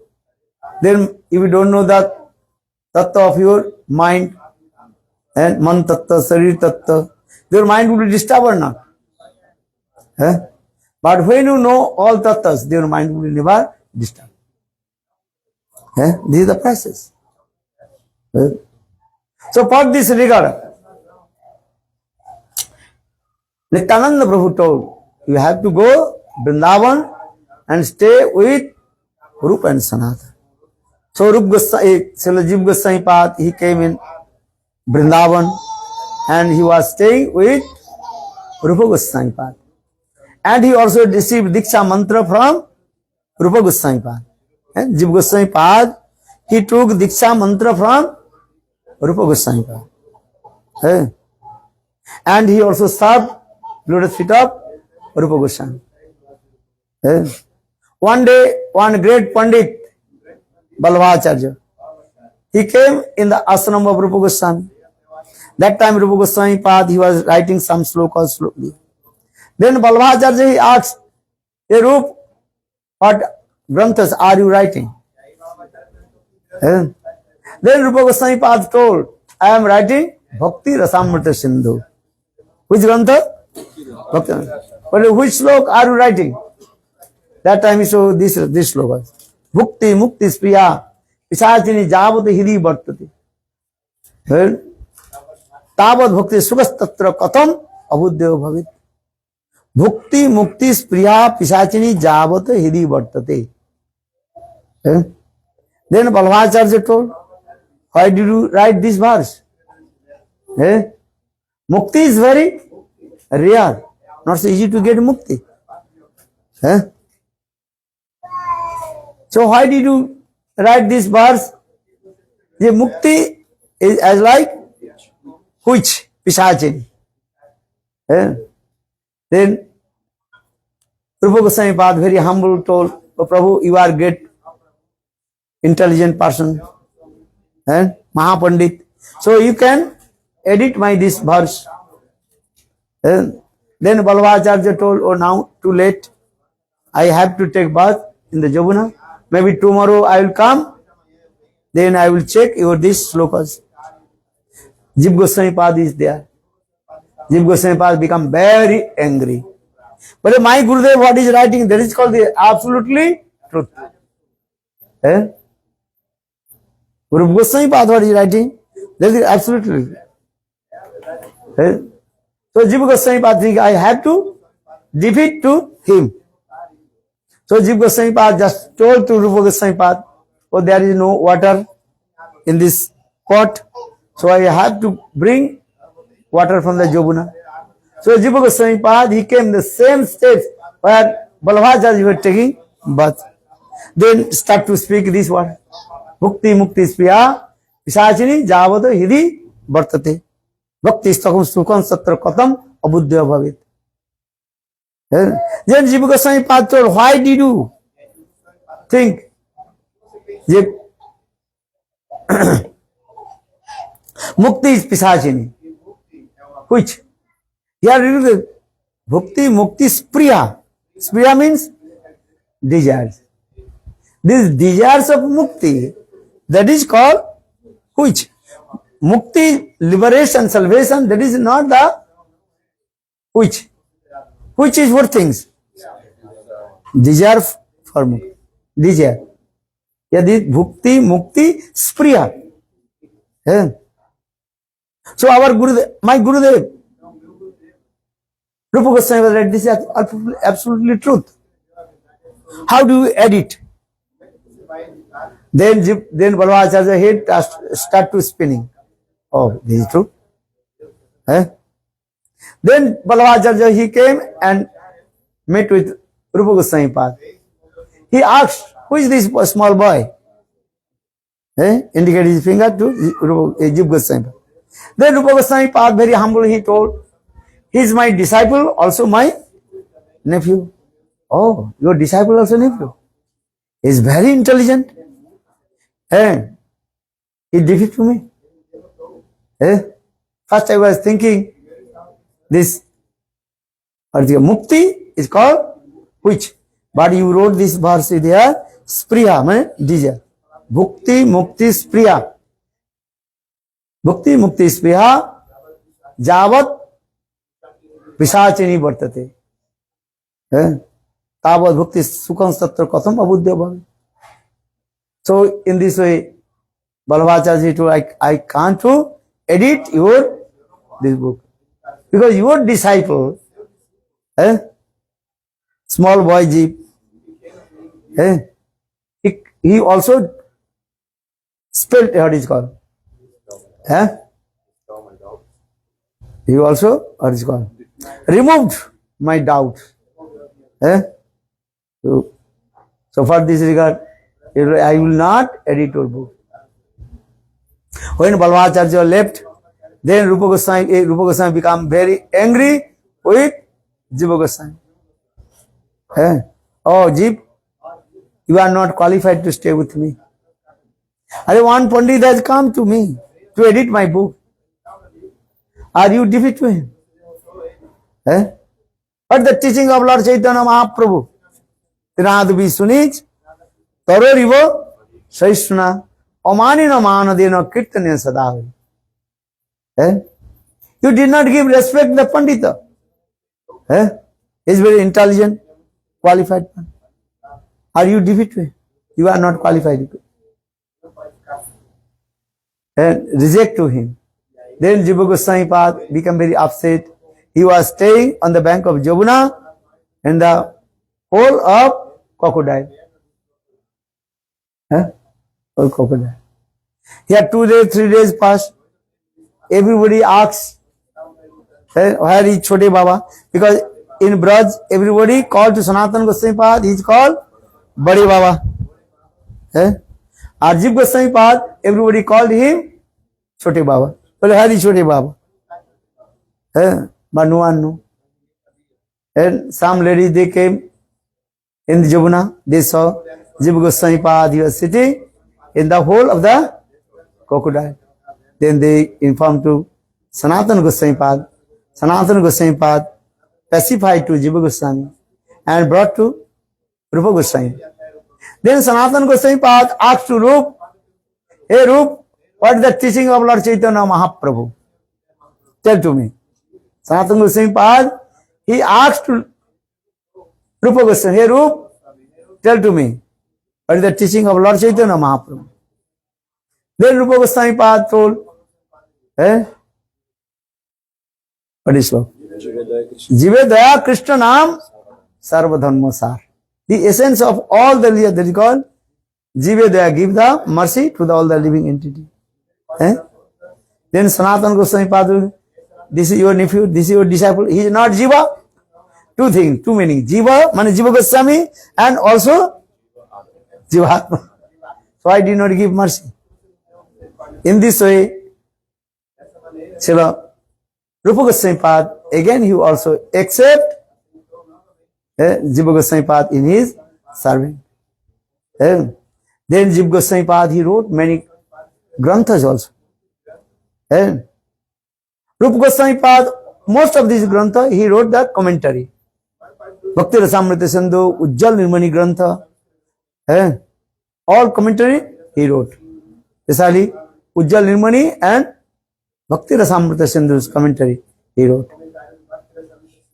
then if you don't know that Tattva of your mind and Man Tattva, Sarir Tattva, your mind will be disturbed or not? But when you know all Tattvas, your mind will never disturb. This is the process. So for this regard, Nityananda Prabhu told, you have to go Vrindavan and stay with Rup and Sanatana. So Rup Goswami, Jiva Goswami Pad, he came in Vrindavan and he was staying with Rupa Goswami Pad. And he also received Diksha Mantra from Rupa Goswami Pad. And Jiva Goswami Pad, he took Diksha Mantra from Rupa Goswami Pad. And he also served lotus feet of Rupa Goswami. One day, one great Pandit, Balvacharya, he came in the ashram of Rupa Goswami. That time Rupa Goswami Pad, he was writing some slokas. Then Balbhacharya he asked, "Hey Rup, what granthas are you writing?" Then Rupa Goswami Pad told, "I am writing Bhakti Rasamrita Sindhu." Which grantha? Bhakti. But which slok are you writing? That time he saw this sloka. Bhukti Mukti Spriya Pisachini Javat Hiri Bhartate. Tavat Bhakti Sugas Tatra Katham Abudyo Bhavit. Bhukti Mukti Spriya Pisachini Javat Hiri Bhartate. Then Balbhacharya told, "Why did you write this verse? Mukti is very rare, not so easy to get mukti. So why did you write this verse? The mukti is as like which? Pisachini." Then Rupa Goswami Pad, very humble, told, "Oh Prabhu, you are great intelligent person and Mahapandit. So you can edit my this verse." Then Balbhacharya told, "Oh, now too late. I have to take bath in the Jamuna. Maybe tomorrow I will come. Then I will check your these slokas." Jiva Goswami Pad is there. Jiva Goswami Pad become very angry. But my Gurudev, what is writing? That is called the absolutely truth. Rupa Goswami Pad, what is writing? That is absolutely. So Jiva Goswami Pad think I have to defeat to him. So Jiva Goswami Pad just told to Rupa Goswami Pad, "Oh, there is no water in this pot, so I have to bring water from the Jabuna." So Jiva Goswami Pad, he came the same steps where Balbhacharya were taking bath. Then start to speak this word. Bhukti Mukti Spriya Pisachini Javada Hiri Bhartate. Bhakti Stakam Sukham Satra Katam Abudya Bhavit. Then Jiva Goswami Pad told, "Why did you think Mukti is Pisachini? Which? Here it is Bhukti Mukti Spriya. Spriya means desires. These desires of Mukti, that is called which? Mukti, liberation, salvation, that is not the which. Which is what things? Desire for Mukti. Desire. Yeah, this Bhukti, Mukti, Spriya. So our Gurudev, my Gurudev, Rupa Goswami was right, this is absolutely truth. How do you edit? Then Balbhacharya head start to spinning. Oh, this is true. Then Balbhacharya, he came and met with Rupa Goswami Pad. He asked, "Who is this small boy?" Indicated his finger to Jiva Goswami Pad. Then Rupa Goswami Pad, very humble, he told, "He is my disciple, also my nephew." "Oh, your disciple also nephew? He is very intelligent. He defeated me. First I was thinking this Mukti is called which? But you wrote this verse there, Spriya, means desire. Bhukti Mukti Spriya. Bhukti Mukti Spriya Javat Pisachini Bhartate. Tavat Bhukti Sukham Satra Katham Abudya Bhavi." So in this way, Balbhacharya told, I can't to edit this book. Because your disciple, small boy Jeep, he also spelled what is called. He also, what is called, removed my doubt. So for this regard, I will not edit your book. When Balbhacharya left, then Rupa Goswami became very angry with Jiva Goswami. "Oh, Jeep, you are not qualified to stay with me. One Pandit has come to me to edit my book. Are you defeat to him? But the teaching of Lord Chaitanya Mahaprabhu, Tiradavi Sunij, Taro Rivo, Saishna, Omanina Manadena Kirtanya Sadavi. You did not give respect to the Pandita. He is very intelligent, qualified man. Are you defeated? You are not qualified. And reject to him. Then Jiva Goswami Pad became very upset. He was staying on the bank of Jamuna in the hole of crocodile. Or crocodile. Here 2 days, 3 days passed. Everybody asks, where is Chote Baba? Because in Braj, everybody called to Sanatana Goswami Pad, he is called Bade Baba. Arjib Goswami Pad, everybody called him Chote Baba. But where is Chote Baba? But no one knew. And some ladies, they came in the Jamuna, they saw Jiva Goswami Pad, he was sitting in the hole of the crocodile. Then they informed to Sanatana Goswami Pad. Sanatana Goswami Pad pacified to Jiva Goswami and brought to Rupa Goswami. Then Sanatana Goswami Pad asked to Rup, hey Rup, what is the teaching of Lord Chaitanya Mahaprabhu? Tell to me. Sanatana Goswami Pad, he asked to Rupa Goswami, hey Rup, tell to me, what is the teaching of Lord Chaitanya Mahaprabhu? Then Rupa Goswami Pad told, what is it? Jive Daya Krishna Nam Sarva Dharma Sar. The essence of all the Liya, that is called Jive Daya, give the mercy to all the living entity. Then Sanatana Goswami Pad, this is your nephew, this is your disciple, he is not Jiva. Two things, two meanings. Jiva, means Jiva Goswami, and also Jivatma. So I did not give mercy. In this way, Srila Rupa Goswami Pad, again he also accept Jiva Goswami Pad in his servant. Then Jiva Goswami Pad, he wrote many granthas also. Rupa Goswami Pad, most of these grantha, he wrote the commentary. Bhakti Rasamrita Sindhu, Ujjal Nirmani Grantha, all commentary he wrote. Especially Ujjal Nirmani and Bhakti Rasamrita Sindhu's commentary he wrote.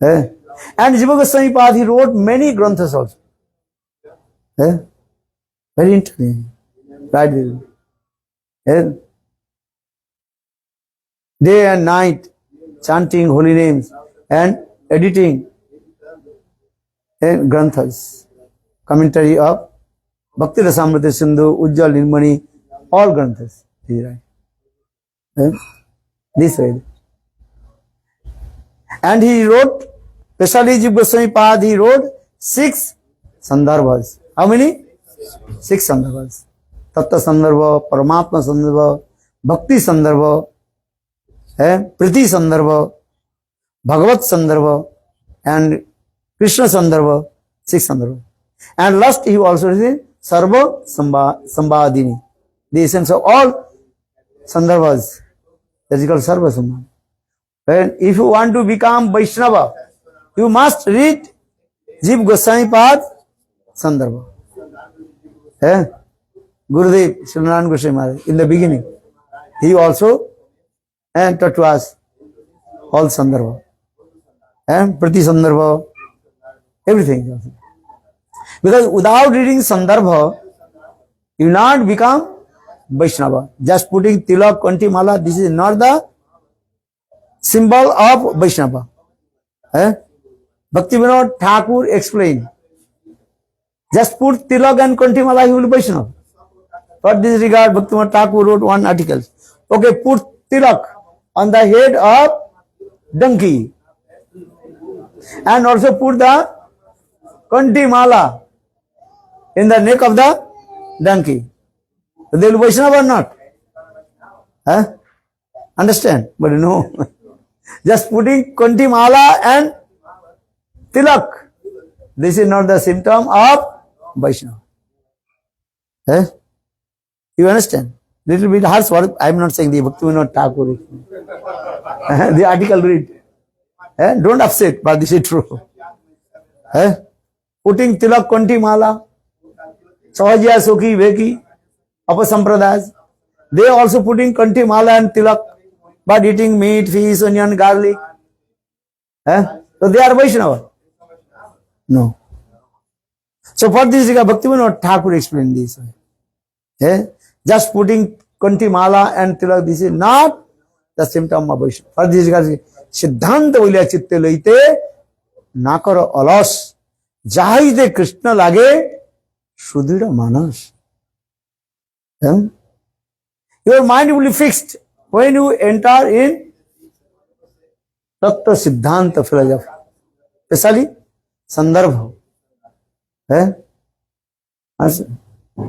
And Jiva Goswami Pad, he wrote many granthas also. Very intelligent. Right. Day and night, chanting holy names and editing granthas. Commentary of Bhakti Rasamrita Sindhu, Ujjal Nirmani, all granthas. Right. This way. And he wrote, especially Jiva Goswami Pad, he wrote 6 sandarbhas. How many? 6 sandarbhas. Tattva sandarbha, Paramatma sandarbha, Bhakti sandarbha, Priti sandarbha, Bhagavat sandarbha, and Krishna sandarbha, 6 sandarbha. And last he also said Sarva Sambhadini, the essence of all sandarbhas. That is called Sarva Sambhadini. And if you want to become Vaishnava, you must read Jiva Goswami Pad Sandarbha. Gurudev Srinarayan Goswami Maharaj, in the beginning, he also taught to us all Sandarbha. Prati Sandarbha, everything. Because without reading Sandarbha, you will not become Vaishnava. Just putting Tilak, Kanti, Mala, this is not the symbol of Vaishnava. Bhaktivinoda Thakur explained. Just put Tilak and Kanti, Mala, you will be Vaishnava. For this regard, Bhaktivinoda Thakur wrote one article. Okay, put Tilak on the head of donkey. And also put the Kanti Mala in the neck of the donkey. They will be Vaishnava or not? Understand? But no. Just putting Kanti Mala and Tilak. This is not the symptom of Vaishnava. You understand? Little bit harsh word. I am not saying the Bhaktivinoda Thakur. The article read. Don't upset, but this is true. Putting tilak konti mala, Sahajya Sukhi Veki, Upper Sampradayas. They also putting konti mala and tilak, but eating meat, fish, onion, garlic. So they are Vaishnava? No. So for this, Bhaktivinoda Thakur explained this. Just putting konti mala and tilak, this is not the symptom of Vaishnava. For this, Siddhanta Vilya Chitte Laite, Nakara Alas, Jai de Krishna Lage, Sudhira Manas. Your mind will be fixed when you enter in Tattva Siddhanta philosophy, especially Sandarbha.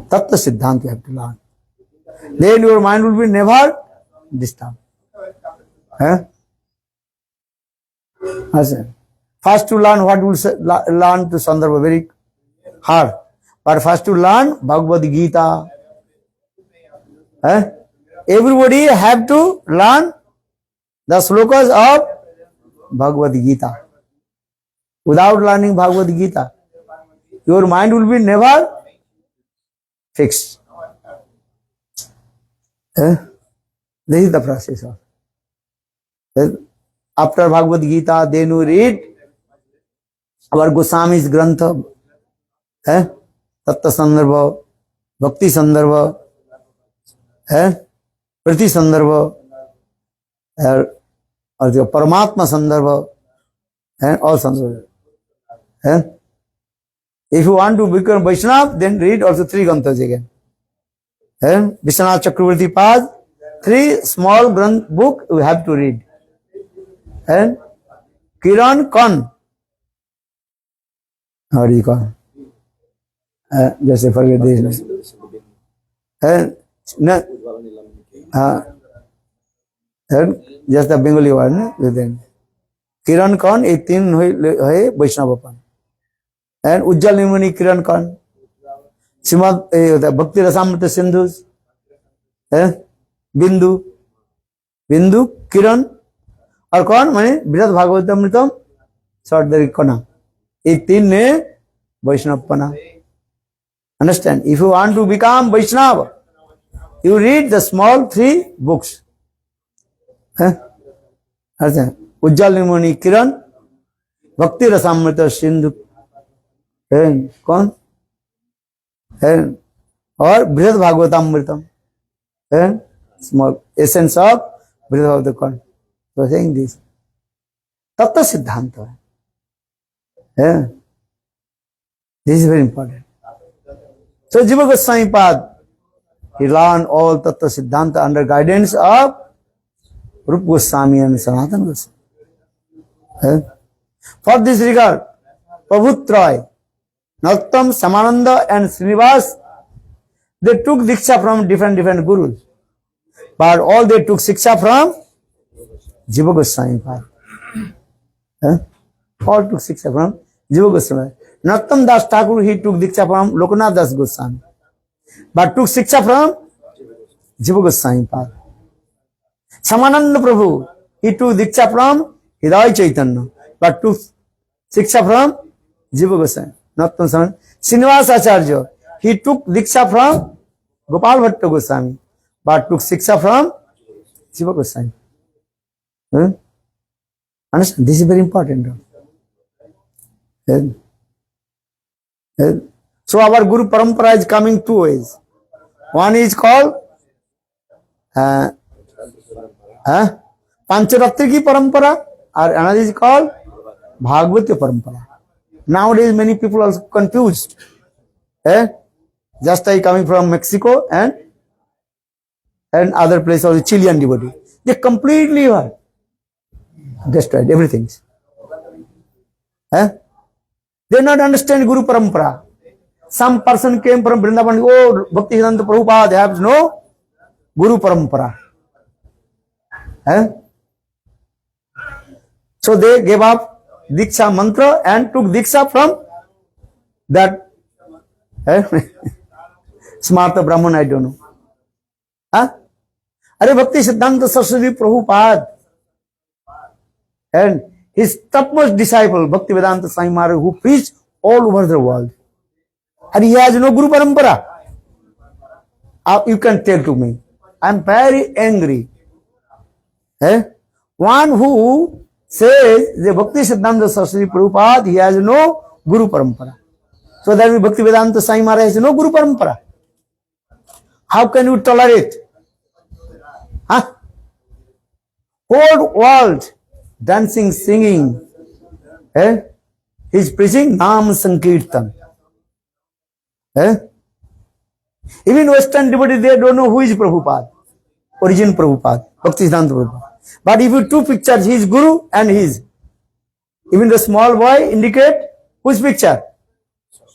Tattva Siddhanta you have to learn. Then your mind will be never disturbed. First to learn what will learn to Sandarbha, very hard. But first to learn Bhagavad Gita. Everybody have to learn the slokas of Bhagavad Gita. Without learning Bhagavad Gita, your mind will be never fixed. This is the process of. After Bhagavad Gita, then we read our Goswami's Grantha, Tattva Sandarbha, Bhakti Sandarbha, Priti Sandarbha, or the Paramatma Sandarbha, and all Sandarbha. If you want to become Vaishnava, then read also 3 Granthas again. Vishwanath Chakravarti Pad, 3 small book you have to read. And Kiran Khan, how do you call? Just I forget this. And just the Bengali word. Then Kiran Khan, 18 है Vaishnava. And Ujjal Nimuni Kiran Khan, Srimad Bhakti Rasamrita Sindhus, Bindu Kiran. और कौन माने बृहद भागवतमृतम सर्दारी कना ये 3 ने वैष्णवपना. Understand? If you want to become Vaishnava, you read the small 3 books. Ujjal Nimuni Kiran, Bhakti Rasamrita Sindhu, कौन और बृहद भागवतमृतम, small essence of बृहद Bhagavat. So saying this, Tattva Siddhanta. This is very important. So Jiva Goswami Pad, he learned all Tattva Siddhanta under guidance of Rupa Goswami and Sanatana Goswami. For this regard, Prabhu Troy, Narottam, Samananda and Srinivas, they took Diksha from different gurus. But all they took Siksha from Jiva Goswami Pad. All took Siksha from Jiva Goswami. Narottam Das Thakur, he took Diksha from Lokanath Das Goswami. But took Siksha from Jiva Goswami Pad. Samananda Prabhu, he took Diksha from Hridaya Chaitanya. But took Siksha from Jiva Goswami. Narottam Samananda. Srinivas Acharya, he took Diksha from Gopal Bhatta Goswami. But took Siksha from Jiva Goswami. Understand? This is very important. So our Guru Parampara is coming 2 ways. One is called Pancharatri ki Parampara, or another is called Bhagavati Parampara. Nowadays many people are confused. Just like coming from Mexico and other places, also Chilean devotee. They completely are destroyed everything. They not understand Guru Parampara. Some person came from Vrindavan, oh, Bhaktisiddhanta Prabhupada, they have no Guru Parampara. So they gave up Diksha mantra and took Diksha from that Smarta Brahman, I don't know. Are Bhaktisiddhanta Saraswati Prabhupada. And his topmost disciple, Bhaktivedanta Swami Maharaj, who preached all over the world. And he has no Guru Parampara. You can tell to me. I am very angry. One who says the Bhakti Siddhanta Saraswati Prabhupada, he has no Guru Parampara. So that means Bhaktivedanta Swami Maharaj has no Guru Parampara. How can you tolerate? Huh? Whole world dancing, singing. He's preaching Nam Sankirtan. Even Western devotees, they don't know who is Prabhupada, origin Prabhupada, Bhaktisiddhanta Prabhupada. But if you two pictures, his Guru and his, even the small boy indicate whose picture?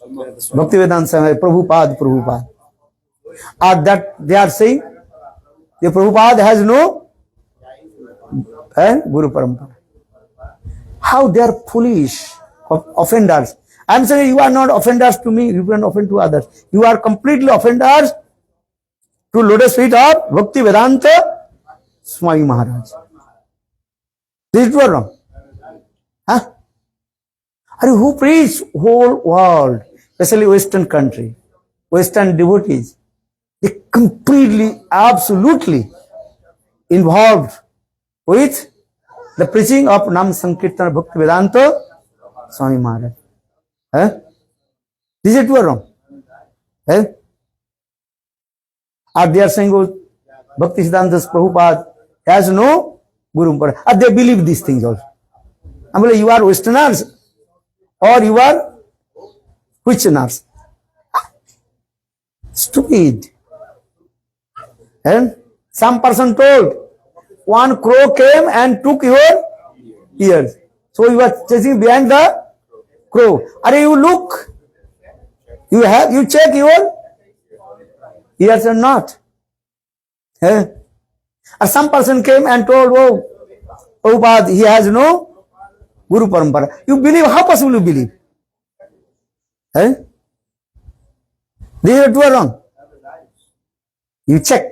Bhaktivedanta Swami, Prabhupada. Or that they are saying, the Prabhupada has no Guru Parampara. How they are foolish, offenders. I am saying you are not offenders to me, you can offend to others. You are completely offenders to lotus feet of Bhaktivedanta Swami Maharaj. This is wrong. Huh? Who preach whole world, especially Western country, Western devotees, they completely, absolutely involved with the preaching of Nam Sankirtan Bhaktivedanta Swami Maharaj. Is it wrong? Or they are saying, oh, Bhaktisiddhanta Prabhupada has no Guru Parampara. They believe these things also. I mean, you are Westerners or you are Christianers. Stupid. And some person told, one crow came and took your ears. So you are chasing behind the crow. Are you look? You check your ears or not? Or some person came and told, oh, Prabhupada, he has no Guru Parampara. You believe? How possible you believe? This is wrong. You check.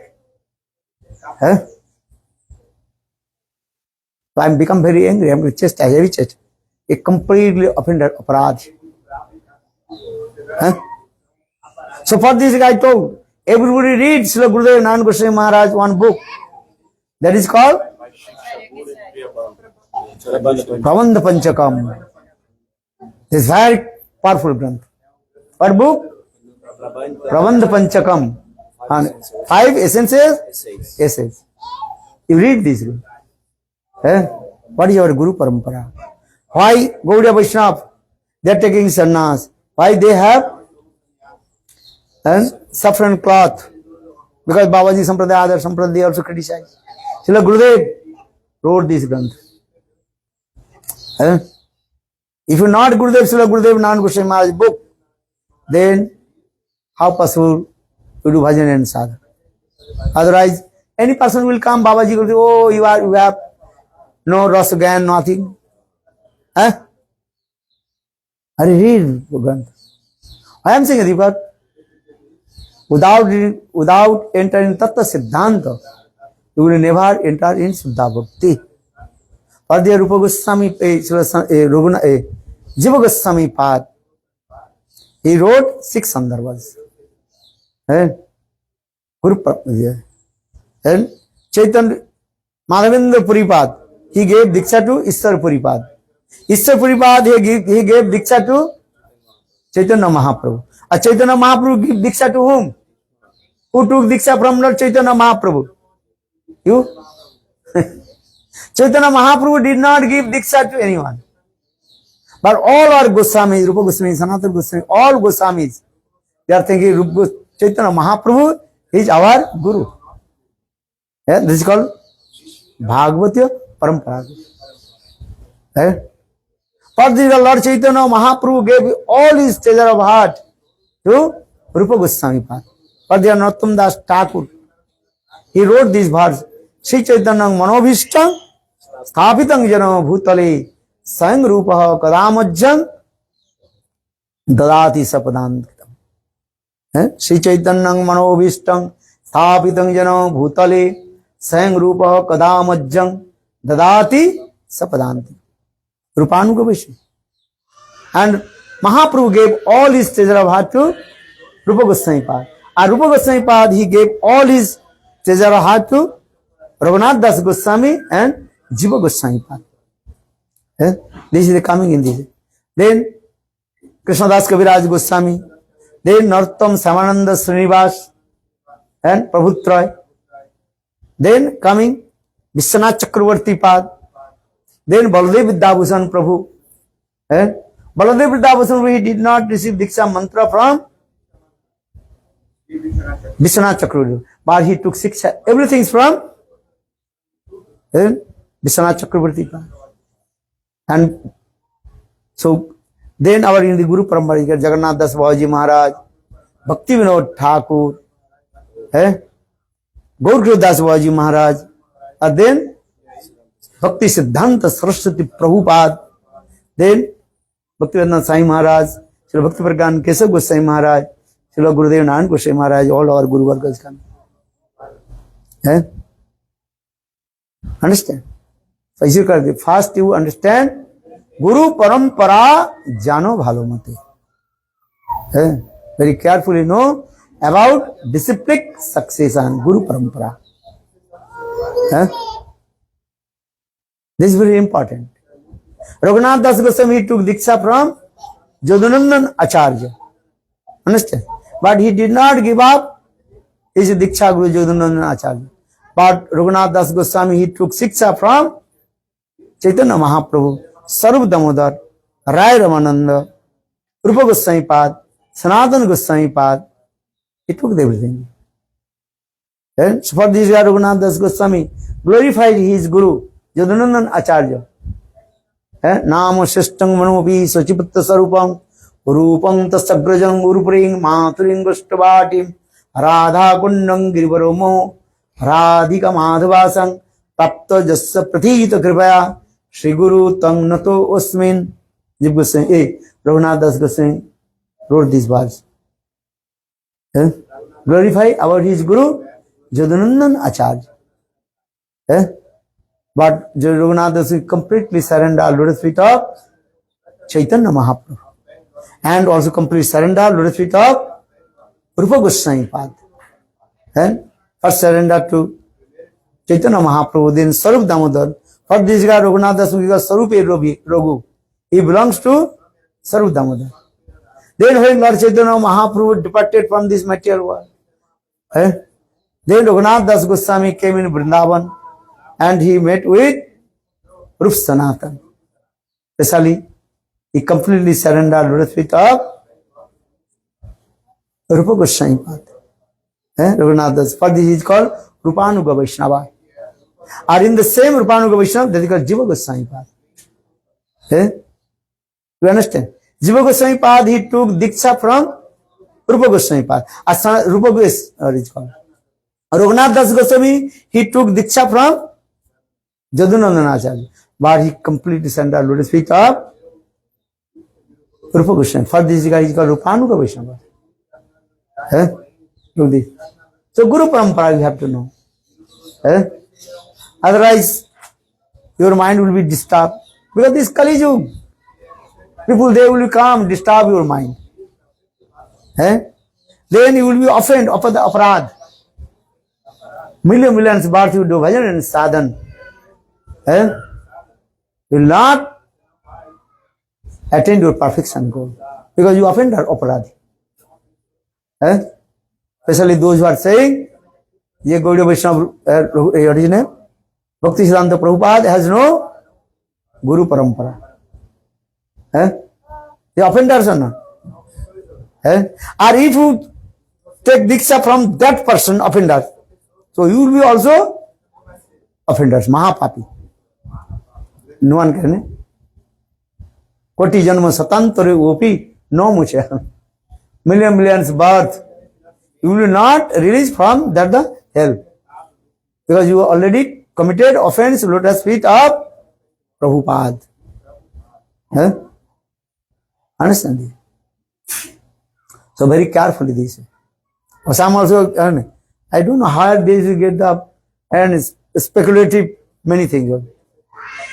So I am become very angry. I am with chest, heavy chest. A completely offended aparadh. So for this I told, everybody reads Srila Gurudev Narayan Goswami Maharaj one book. That is called Prabandha Panchakam. This is very powerful granth. What book? Prabandha Panchakam. And 5 essences? Essays. You read this. What is your Guru Parampara? Why Gaudiya Vaishnava? They are taking sannyas. Why they have saffron cloth? Because Babaji Sampradaya, other Sampradaya, they also criticize. Srila Gurudev wrote this granth. If you not Gurudev, Srila Gurudev Narayan Goswami Maharaj book, then how possible to do bhajan and sadhana? Otherwise, any person will come, Babaji will say, oh, you have no rasa gyan, nothing. I read Granth. I am saying, Deepak, without entering Tattva Siddhanta, you will never enter in Suddha Bhakti. For the Rupa Goswami, Jiva Goswami Pad, he wrote 6 sandarbhas. And Chaitanya Madhavendra Puripad, he gave Diksha to Ishwar Puripad. Ishwar Puripad, he gave Diksha to Chaitanya Mahaprabhu. Chaitanya Mahaprabhu gave Diksha to whom? Who took Diksha from Lord Chaitanya Mahaprabhu? You? Chaitanya Mahaprabhu did not give Diksha to anyone. But all our Goswamis, Rupa Goswami, Sanatana Goswami, all Goswamis, they are thinking Chaitanya Mahaprabhu is our Guru. This is called Bhagavatiya Parampara. For this, Lord Chaitanya Mahaprabhu gave all his treasure of heart to Rupa Goswami Pad. For the Narottam Das Thakur, he wrote this verse, Sri Chaitanya Manobhishtam Sthapitam Jana Bhutale Sang Rupaha Kadamajjam Dadati Sapadantam. Sri Chaitanya Manobhishtam Sthapitam Jana Bhutale Sang Rupaha Kadamajjam Dadati Sapadantam. Rupanuga Vaishnava. And Mahaprabhu gave all his treasure of heart to Rupa Goswami Pad. And Rupa Goswami Pad, he gave all his treasure of heart to Raghunath Das Goswami and Jiva Goswami Pad. This is the coming in this. Then Krishnadas Kaviraj Goswami, then Narottam Samananda Srinivas and Prabhutroy. Then coming Vishwanath Chakravarti Pad. Then Baladev Vidyabhushan Prabhu. Baladev Vidyabhushan, he did not receive Diksha mantra from Vishwanath Chakravarti, but he took Siksha, everything from Vishwanath Chakravarti Pad. And so then our in the Guru Parampara, you get Jagannath Das Babaji Maharaj, Bhakti Vinod Thakur, Gaur Das Babaji Maharaj, and then Bhakti Siddhanta Saraswati Prabhupada, then Bhakti Vedanta Sai Maharaj, Srila Bhakti Pragan Keshav Goswami Maharaj, Srila Gurudev Nanak Goswami Maharaj, all our Guru Vargas come. Understand? So first you understand Guru Parampara Jano Bhalo Mate. Very carefully know about disciplic succession, Guru Parampara. This is very important. Raghunath Das Goswami took Diksha from Jadunandan Acharya. Understand? But he did not give up his Diksha Guru Jadunandan Acharya. But Raghunath Das Goswami, he took Siksha from Chaitanya Mahaprabhu, Sarup Damodar, Rai Ramananda, Rupa Goswami Pad, Sanatana Goswami Pad. He took everything. And so for this year, Raghunath Das Goswami glorified his Guru, Jadunandan Acharya. Nama Sheshtang Manopi Sachipatta Sarupam, Rupam Tasagrajam Urupring, Maturing Gustavatim, Radha Kundang Girivaromo, Radhika Madhavasang, Tapta Jassa Prathita Kripaya, Shri Guru Tang Nato Osmin. Jiv Goswami, Raghunath Das Goswami wrote these verses. Glorify about his Guru, Jadunandan Acharya. But Raghunath Das completely surrendered lotus feet of Chaitanya Mahaprabhu. And also completely surrendered lotus feet of Rupa Goswami Pad. First surrender to Chaitanya Mahaprabhu, then Sarup Damodar. For this guy, Raghunath Das, because Sarup Raghu, he belongs to Sarup Damodar. Then when Lord Chaitanya Mahaprabhu departed from this material world, then Raghunath Das Goswami came in Vrindavan and he met with Rup Sanatan. Especially, he completely surrendered lotus feet of Rupa Goswami Pad. Raghunath Das. For this is called Rupanuga Vaishnava. Or in the same Rupanuga Vaishnava, that is called Jiva Goswami Pad. You understand? Jiva Goswami Pad, he took Diksha from Rupa Goswami Pad. Rupa Goswami is called. Raghunath Das Goswami, he took Diksha from Jadunandan Acharya. But he completely surrendered lotus feet of Rupa Goswami. For this guy is called Rupanuga Vaishnava. Do this. So Guru Parampara you have to know. Otherwise, your mind will be disturbed. Because this Kali Yuga, people they will come disturb your mind. Then you will be offended of the aparad. Millions birth you do bhajan and sadhan. You will not attain your perfection goal. Because you offend our aparad. Especially those who are saying, Ye Gaudiya Vaishnava, what is his name? Bhakti Siddhanta Prabhupada has no Guru Parampara. The offenders or not? Or if you take Diksha from that person, offender, so you will be also offenders, Mahapapi. No one can. Koti Janma Satantare Opi, no mucha. Millions birth. You will not release from that the hell. Because you already committed offense lotus feet of Prabhupada. Understand? So very carefully this. Some also, I don't know how they will get the and speculative many things.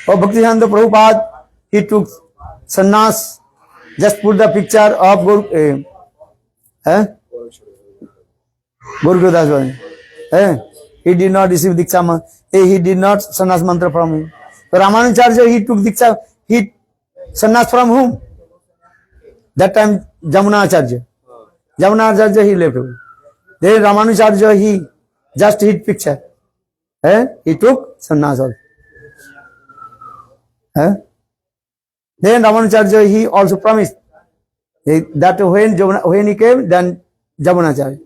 Oh, Bhakti Siddhanta Prabhupada, he took sannyas. Just put the picture of Guru Das Bani. He did not receive Diksha. He did not sannyas mantra from him. So Ramanujacharya, he took Diksha. He sannyas from whom? That time Jamunacharya. Jamunacharya, he left away. Then Ramanujacharya, he just hit picture. He took sannyas also. Then Ramanujacharya, he also promised that when he came, then Jamunacharya.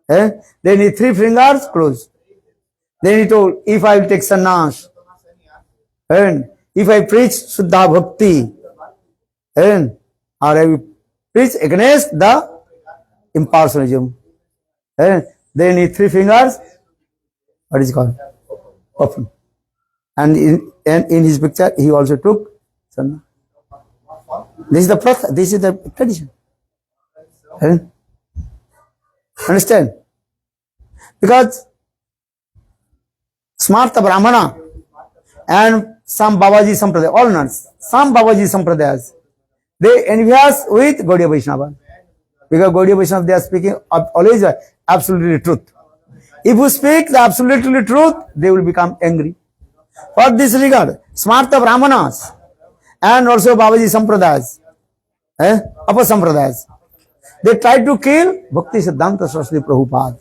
Then he 3 fingers closed. Then he told, if I will take sannyas, and if I preach Suddha Bhakti, or I will preach against the impersonalism, then he 3 fingers, what is it called? Open. And in his picture, he also took sannyas. This is the pratha, this is the tradition. Understand? Because Smarta Brahmana and some Babaji Sampradaya, all nuns, some Babaji Sampradayas, they envious with Gaudiya Vaishnava. Because Gaudiya Vaishnava, they are speaking always absolutely truth. If you speak the absolutely truth, they will become angry. For this regard, Smarta Brahmanas and also Babaji Sampradayas, Upper Sampradayas, they try to kill Bhakti Siddhanta Saraswati Prabhupada.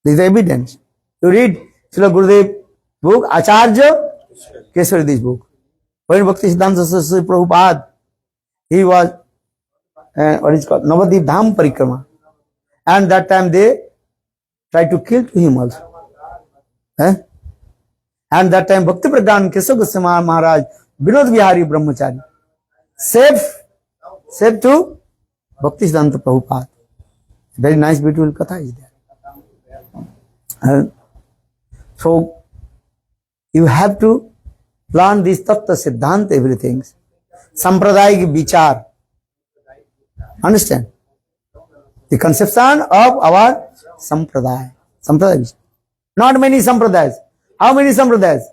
This is evidence. You read Srila Gurudev book, Acharya Kesari, this book. When Bhakti Siddhanta Saraswati Prabhupada, he was, what is called, Navadip Dham Parikrama. And that time they tried to kill him also. And that time Bhakti Pradhan Kesava Goswami Maharaj, Vinod Vihari Brahmachari, saved to Bhakti Siddhanta Prabhupada. Very nice, beautiful katha is there. So, you have to learn this Tattva Siddhanta, everything. Sampradayik Vichar. Understand? The conception of our Sampradaya. Sampradaya Vichar. Not many Sampradayas. How many Sampradayas?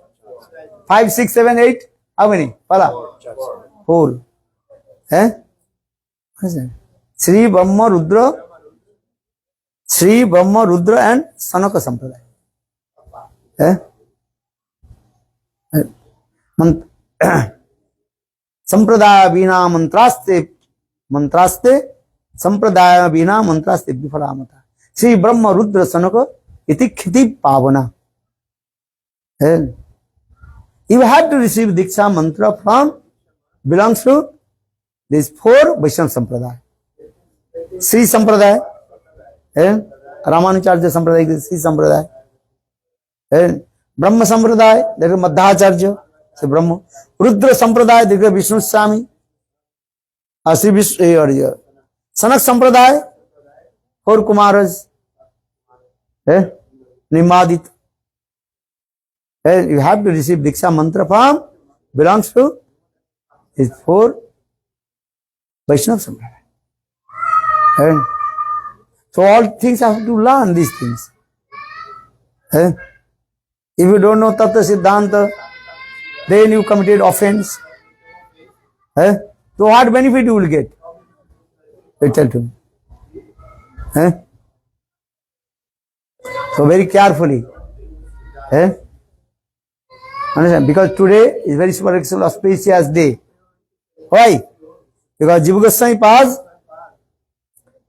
5, 6, 7, 8? How many? Pala? 4. Understand? Sri Brahma Rudra and Sanaka Sampradaya. Sampradaya Vina Mantraste Sampradaya Vina Mantraste Bifalamata. Sri Brahma Rudra Sanaka Iti Khiti Pavana. You have to receive Diksha mantra from, belongs to these 4 Vaishnava Sampradaya. Sri Sampradaya, Ramanujacharya Sampradaya, Sri Sampradaya, Brahma Sampradaya, that is Madhacharya, so Brahma, Rudra Sampradaya, that is Vishnu Swami, Sri Vishnu, Sanak Sampradaya, 4 Kumaras, Nimadit. You have to receive Diksha mantra from, belongs to these 4 Vaishnava Sampradaya. So all things I have to learn these things. If you don't know Tattva Siddhanta, then you committed offense. So what benefit you will get? You tell to me. So very carefully. Understand? Because today is very super auspicious day. Why? Because Jiva Goswami passed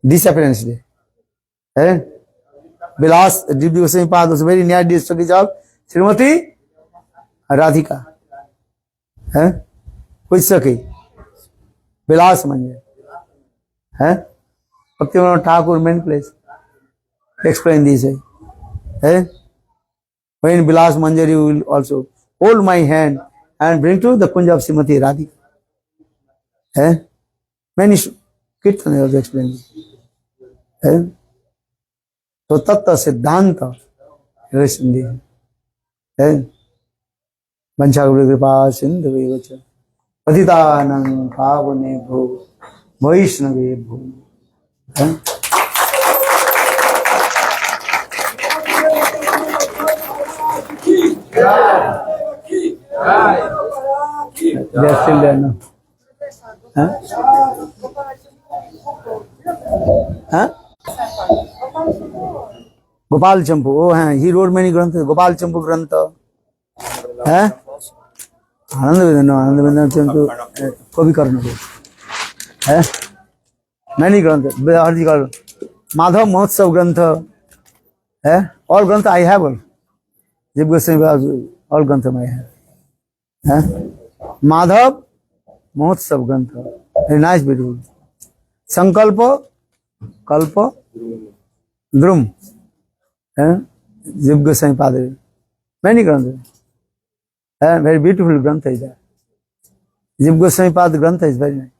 disappearance day. Vilas, Jiva Goswami passed was very near this studies of Srimati Radhika. Which Saki? Vilas Manjari. Bhaktivinoda Thakur main place. Explain this way. When Vilas Manjari will also hold my hand and bring to the Kunja of Srimati Radhika. Many Kirtan also explain this. So Tattva Siddhanta relation this. Vanchaguru Kripa Sindhu Vivacha Patitanang Pavane Bho Vaishnave Bho. They are still there, no? Huh? Huh? Gopal Champu. Oh, he wrote many granthas. Gopal Champu Grantha. Huh? Anand Vidhan Champu. Kavi Karna. Huh? Many granthas. Madhav Mahotsav Grantha. Huh? All grantha I have. Jiv Goswami, all grantha I have. Huh? Madhav Mahotsav Grantha. Very nice, beautiful. Sankalpa, Kalpa, Dhrum. Jiv Goswami Padre. Many grantha. Very beautiful grantha is there. Jiv Goswami Padre grantha is very nice.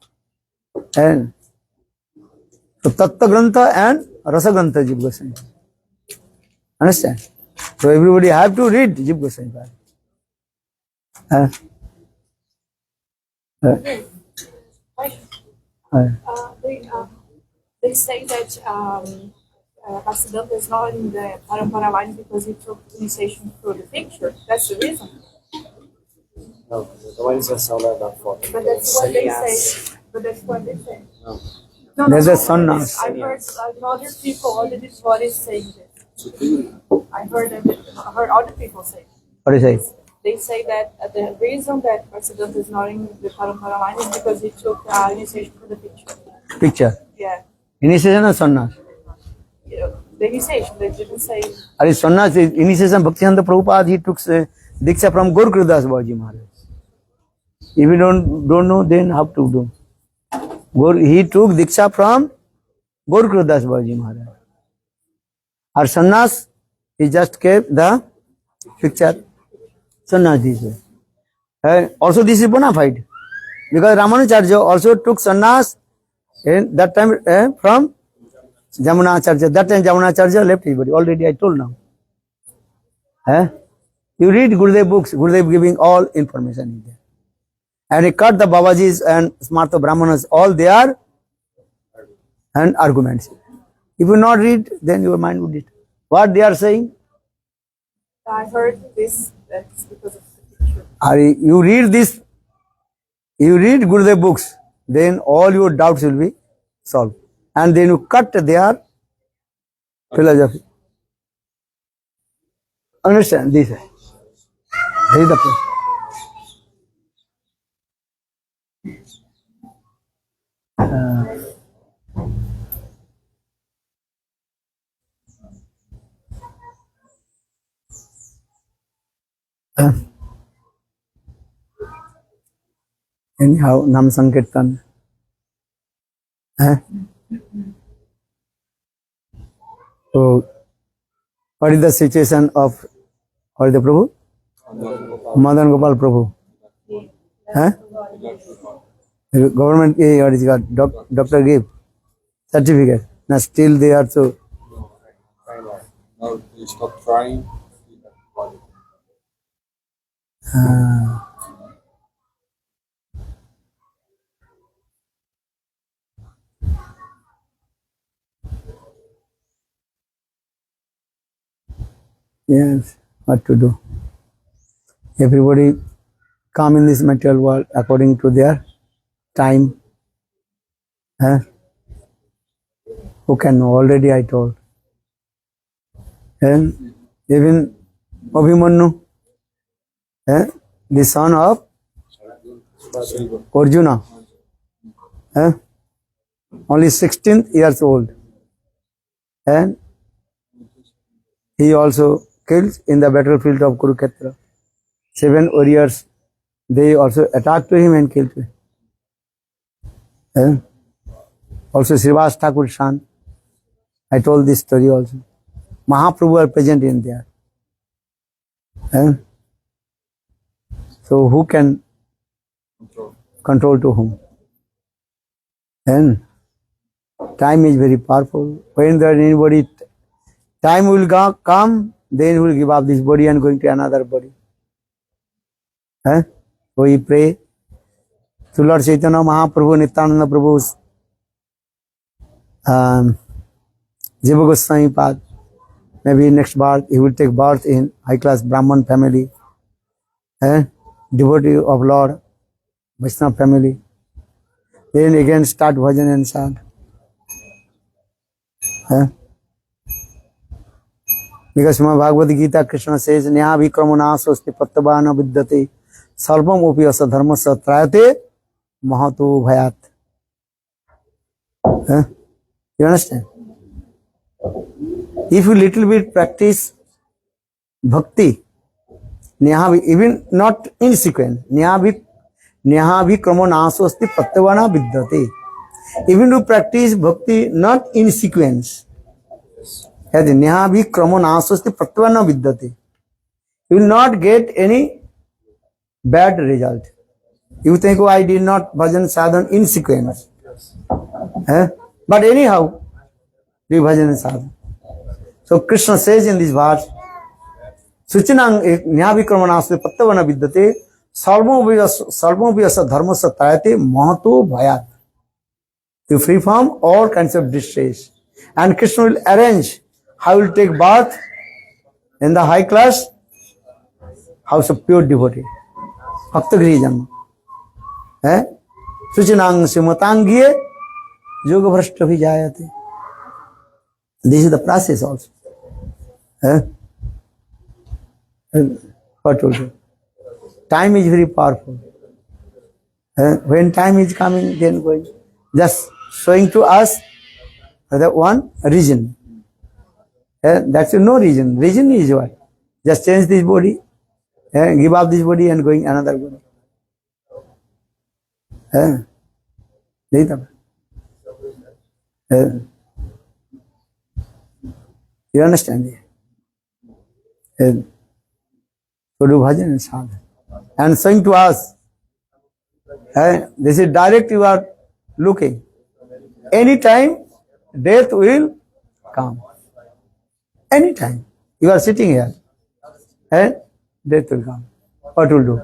And so Tattva grantha and Rasa grantha Jiv Goswami. Understand? So everybody have to read Jiv Goswami Padre. They say that Bhaktisiddhanta is not in the Parampara line because he took initiation through the picture. That's the reason. No, the one is a solar about 40. But that's what they say. But that's what they say. No. No, There's a sannyas. I've heard other people, other devotees saying this. I heard other people say. What do you say? They say that the reason that Bhaktisiddhanta is not in the Parampara line is because he took initiation through the picture. Picture. Yeah. Initiation or sannyas? The initiation, they didn't say. Are sannyas, initiation, Bhaktivedanta Prabhupada, he took Diksha from Gorkrudas Babaji Maharaj. If you don't know, then how to do? He took Diksha from Gorkrudas Babaji Maharaj. Or sannyas, he just kept the picture. Sannyas this way. Also this is bona fide. Because Ramanujacharya also took sannyas in that time from Jamunacharya. That time Jamunacharya left his body. Already I told now. You read Gurudev books, Gurudev giving all information in there. And he cut the Babajis and Smarta Brahmanas, all their and arguments. If you not read, then your mind would read. What they are saying? I heard this, that's because of the picture. You read this, you read Gurudev books, then all your doubts will be solved. And then you cut their philosophy. Understand this? This is the point. Anyhow, Nam Sankirtan. So, what is the situation of what is the Prabhu? Madan Gopal Prabhu. The government, what is it called? Doctor gave certificate. Now still they are so. No, they stopped trying. Yes, what to do? Everybody come in this material world according to their time. Who can know? Already I told. And even Abhimanyu, the son of Arjuna, only 16 years old. And he also killed in the battlefield of Kurukshetra. 7 warriors, they also attacked him and killed him. Also Srivas Thakur's son, I told this story also. Mahaprabhu are present in there. So who can control to whom? And time is very powerful. When there is anybody, time will come, then he will give up this body and going to another body. So we pray to Lord Chaitanya Mahaprabhu, Nityananda Prabhu's Jiva Goswami Pad. Maybe next birth he will take birth in high class Brahman family. Devotee of Lord Vaishnava family. Then again start bhajan and sang. Because Srimad Bhagavad Gita, Krishna says, Nya vikramana swasti pattabana vidyate sarvam upi asa dharma satrayate mahato bhayat. You understand? If you little bit practice bhakti, even not in sequence, Nyaha vikramana swasti pattabana vidyate. Even to practice bhakti not in sequence, Neha vikramana swasti pratvana vidyate. You will not get any bad result. You think, oh, I did not bhajan sadhan in sequence. But anyhow, do bhajan sadhan. So Krishna says in this verse, Suchinang neha vikramana swasti pratvana vidyate sarvam vyasa dharma satrayate mahato bhayat. You free from all kinds of distress. And Krishna will arrange how will take bath in the high class house of pure devotee. Bhakta Grihi Janma. Suchinang simatangye yoga bhrashta vijayate. This is the process also. What will do? Time is very powerful. When time is coming, then going. Just showing to us the one reason. That's no reason. Reason is what? Just change this body, give up this body and going another body. You understand? So do bhajan and sadhana. And showing to us, this is direct you are looking. Anytime death will come. Anytime you are sitting here, death will come. What will do?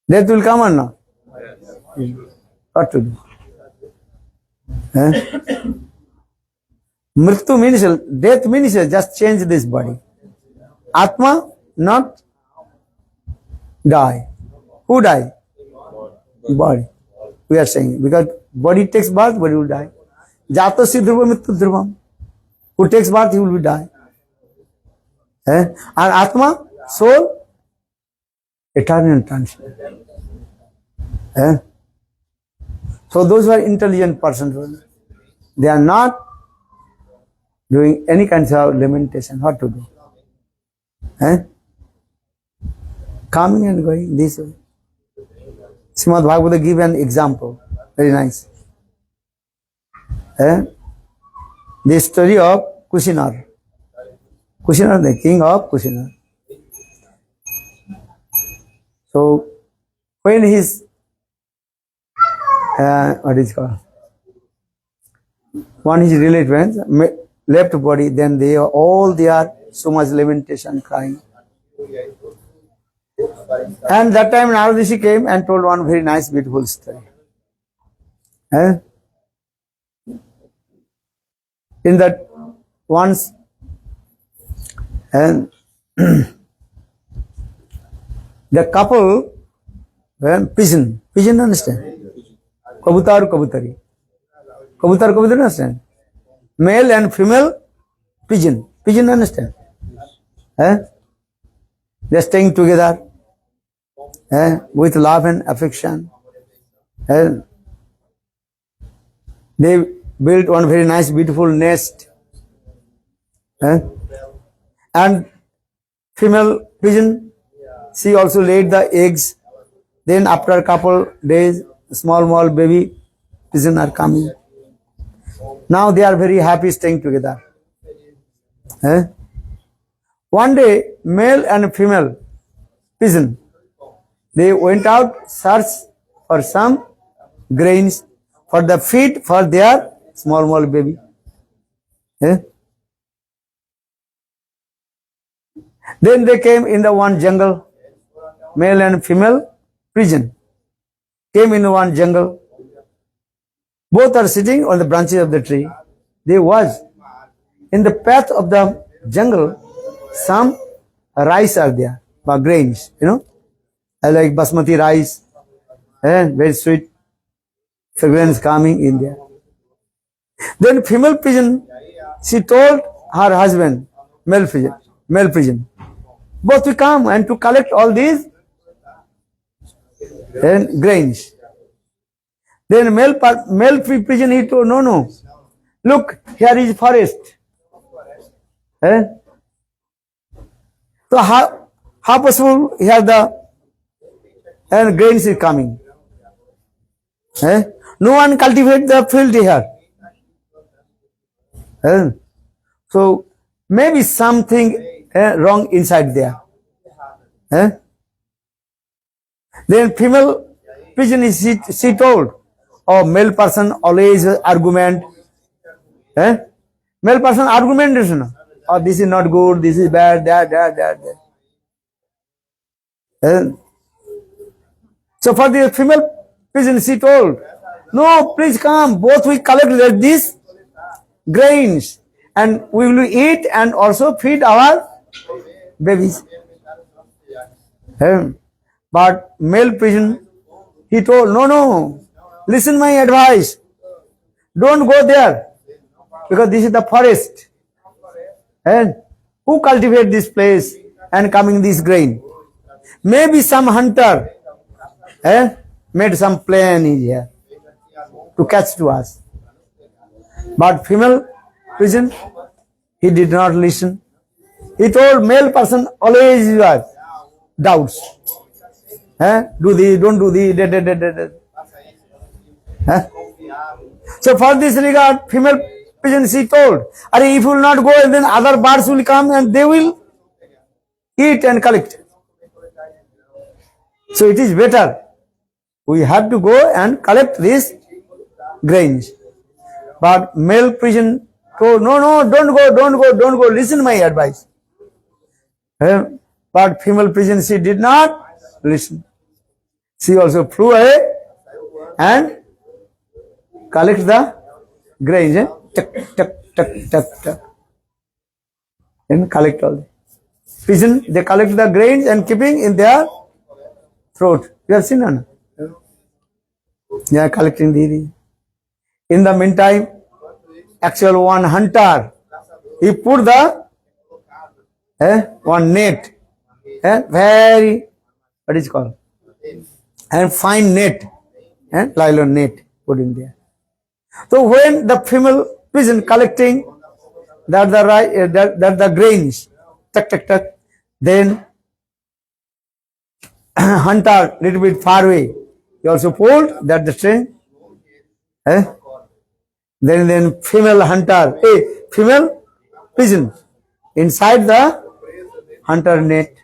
Death will come or not? What to do? Mrityu means, death means just change this body. Atma not die. Who die? Body. We are saying, because body takes birth, body will die. Jatasi dhruva mittu dhruvam. Who takes birth, he will be die. And Atma, soul, eternal transition. So those who are intelligent persons, they are not doing any kinds of lamentation. What to do? Coming and going this way. Srimad Bhagavata give an example. Very nice. The story of Kushinar. Kushinar, the king of Kushinar. So, when his, what is called? One his relatives left body, then they are so much lamentation, crying. And that time Narada Rishi came and told one very nice, beautiful story. In that once, and the couple were pigeon, understand? Kabutar, kabutari. Kabutar, understand? Male and female pigeon, understand? They are staying together with love and affection. They built one very nice, beautiful nest. And female pigeon, she also laid the eggs. Then after a couple days, small baby pigeon are coming. Now they are very happy staying together. One day, male and female pigeon, they went out search for some grains for the feed for their small baby. Then they came in the one jungle, male and female pigeon came in one jungle. Both are sitting on the branches of the tree. There was in the path of the jungle some rice are there, or grains, I like basmati rice, very sweet fragrance coming in there. Then female pigeon, she told her husband, male pigeon, both we come and to collect all these grains. Then male pigeon, he told, no, look, here is forest. So how possible here the grains is coming? No one cultivate the field here. So maybe something wrong inside there. Then female pigeon is she told, oh, male person always argument. Male person argumentation. Oh, this is not good, this is bad, that. So for the female pigeon, she told, no, please come, both we collect these grains and we will eat and also feed our babies. But male pigeon, he told, no, listen my advice. Don't go there because this is the forest. And who cultivate this place and coming this grain? Maybe some hunter made some plan here to catch to us. But female pigeon, he did not listen. He told male person always you have doubts. Do this, don't do this. So for this regard, female pigeon, she told, if you will not go, then other birds will come and they will eat and collect. So it is better. We have to go and collect these grains. But male pigeon told, no, don't go, listen my advice. But female pigeon, she did not listen. She also flew away and collect the grains. Tuck. And collect all. Pigeon, they collect the grains and keeping in their throat. You have seen, no? They are collecting these. In the meantime, actual one hunter, he put the one net, very, what is called, and fine net, nylon net put in there. So when the female pigeon collecting the grains, tuck, then hunter little bit far away, he also pulled that the string. Then female hunter, female pigeon inside the hunter net.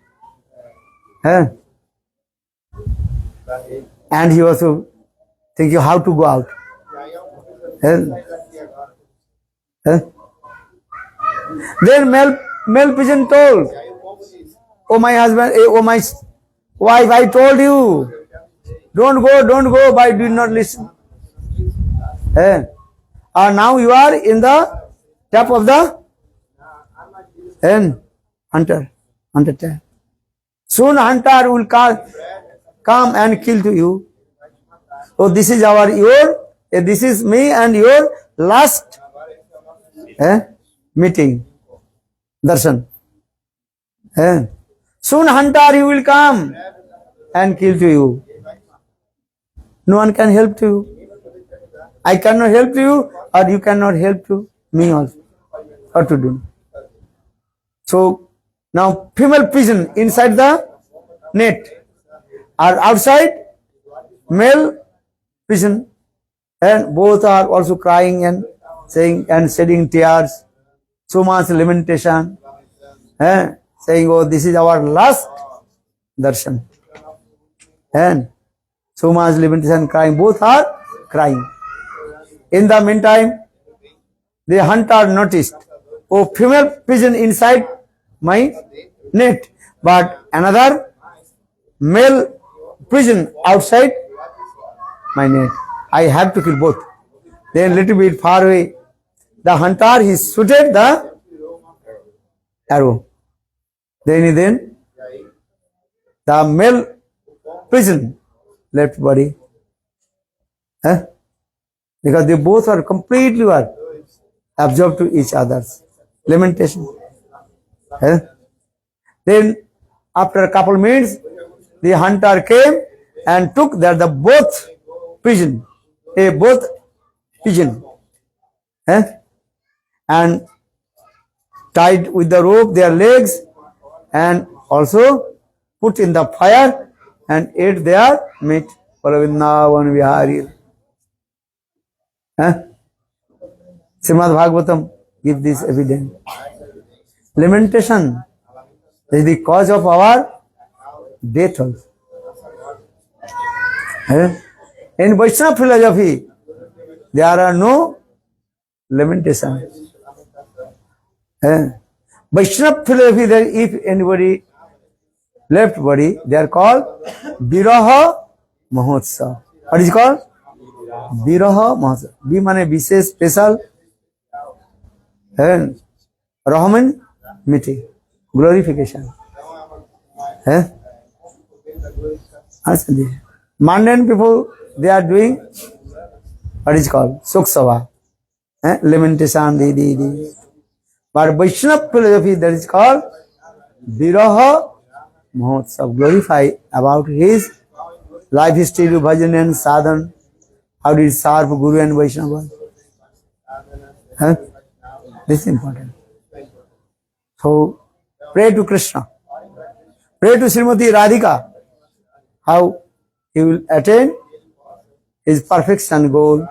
And he also thinking how to go out. Then male pigeon told, oh my husband, oh my wife, I told you, don't go, but you did not listen. Now you are in the top of the hunter tab. Soon hunter will come and kill to you. So this is this is me and your last meeting, darshan. Soon hunter he will come and kill to you. No one can help to you. I cannot help you, or you cannot help to me also. What to do? So now female pigeon inside the net, or outside male pigeon, and both are also crying and saying and shedding tears, so much lamentation, saying, oh, this is our last darshan, and so much lamentation, crying. Both are crying. In the meantime, the hunter noticed, oh, female pigeon inside my net, but another male pigeon outside my net. I have to kill both. Then little bit far away, the hunter, he shooted the arrow. Then the male prison, left body. Because they both are completely were absorbed to each other's lamentation. Then after a couple minutes, the hunter came and took their the both pigeon, both pigeon, and tied with the rope their legs, and also put in the fire and ate their meat. Vrindavan Vihari. Srimad Bhagavatam give this evidence. Lamentation is the cause of our death also. In Vaishnava philosophy, there are no lamentation. Vaishnava philosophy, that if anybody left body, they are called Viraha Mahotsav. What is it called? Viraha Mahotsav. V means Vishesh, special. And Rahman, meeting, glorification. Mundane people, they are doing what is called Suksava, lamentation, di. But Vaishnava philosophy, that is called Viraha Mahotsav, glorify about his life history, bhajan and sadhan, how did he serve Guru and Vaishnava. This is important. So, pray to Krishna. Pray to Srimati Radhika, how he will attain his perfection goal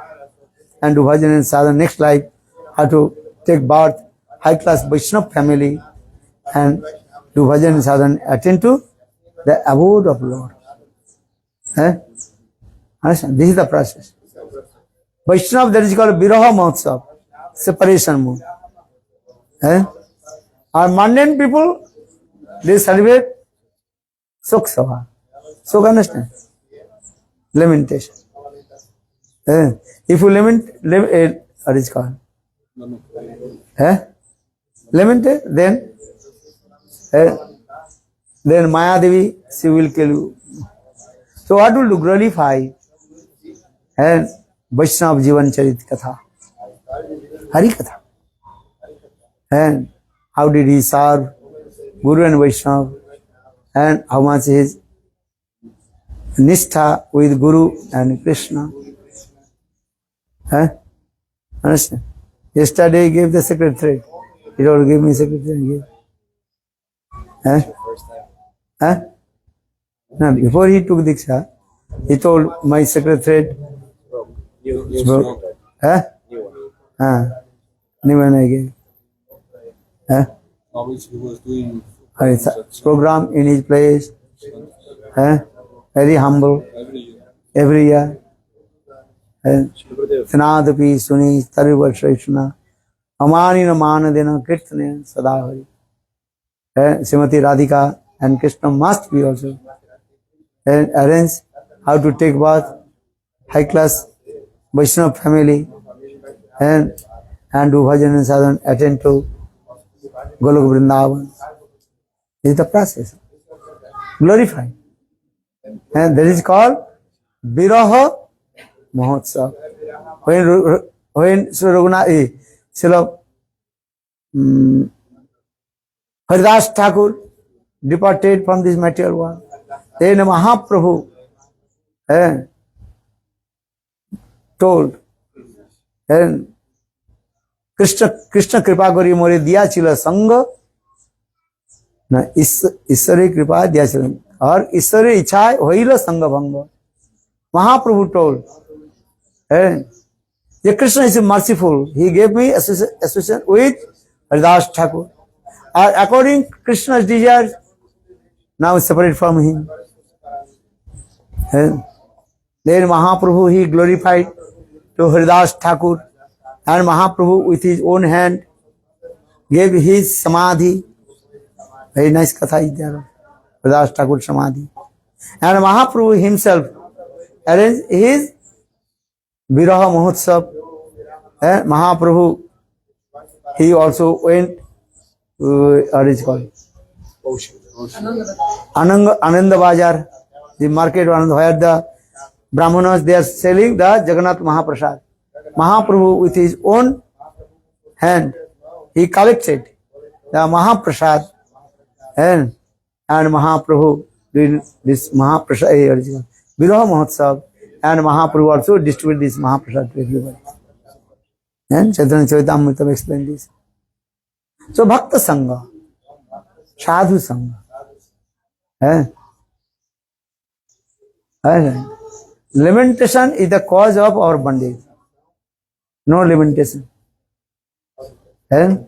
and do bhajan and sadhan next life, how to take birth, high class Vaishnava family and do bhajan and sadhan, attain to the abode of Lord. Understand? This is the process. Vaishnava, that is called Viraha Mahotsav, separation mood. Our mundane people, they celebrate Suksava. So understand? Lamentation. If you lament, what is called? Lament, then Maya Devi, she will kill you. So what will you glorify? And Vaishnava Jivan Charit Katha, Hari Katha. And how did he serve Guru and Vaishnava, and how much his Nishtha with Guru and Krishna. Understand? Yesterday he gave the secretary. He don't give me secretary. No, before he took Diksha, he told my secretary, new one I gave. He was doing Program in his place. Very humble. Every year. Sanadapi Suni Tariva Shrishna Amanina Manadena Kirtane Sadahari. Srimati Radhika and Krishna must be also arrange how to take bath, high class Vaishnava family, and do bhajan and sadhan, attend to Golok Vrindavan. This is the process. Glorify. And that is called Viraha Mahotsav. When Sri Raghunath, Srila Haridas Thakur departed from this material world, then Mahaprabhu told, and Krishna Kripa Gori More Diya Chila Sangha, Iswari Kripa Diya Chila, or Iswari Ichai Hoila Sangha Bhanga. Mahaprabhu told, Krishna is merciful. He gave me association with Haridas Thakur. According to Krishna's desires, now separate from him. Then Mahaprabhu, he glorified to Haridas Thakur, and Mahaprabhu with his own hand gave his samadhi. Very nice katha is there. Haridas Thakur samadhi. And Mahaprabhu himself arranged his Viraha Mahotsav. Mahaprabhu, he also went, what is called? Ananda Bajar. the market one where the Brahmanas they are selling the Jagannath Mahaprasad. Mahaprabhu with his own hand he collected the Mahaprasad and Mahaprabhu doing this Mahaprasad Vilaha Mahotsav and Mahaprabhu also distributed this Mahaprasad to everybody. And Chaitanya Charitamrita explained this. So Bhakta Sangha, Sadhu Sangha. Lamentation is the cause of our bondage. No lamentation. And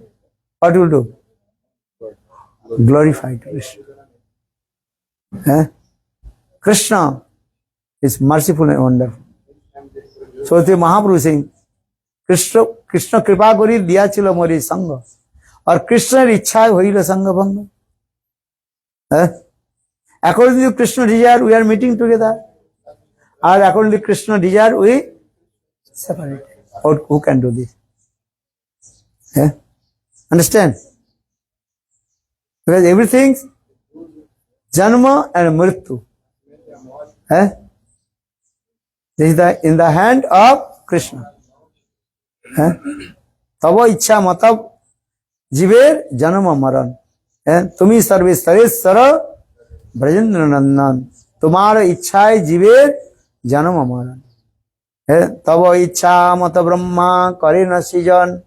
what will do? Glorify Krishna. Krishna is merciful and wonderful. So the Mahaprabhu saying, Krishna kripa kori diya chilo mori sangha. Or Krishna ichha hoila sangha bhanga. According to Krishna desire, we are meeting together. Or according to Krishna desire, we separate. Or who can do this? Understand? Because everything, janma and mrityu, this is in the hand of Krishna. Tava ichha matab jiver janma maran. Tumi sarve saresara brajendra nandan. Tumhara ichha jiver janma maran. Tava ichha mata brahma kare na sijan.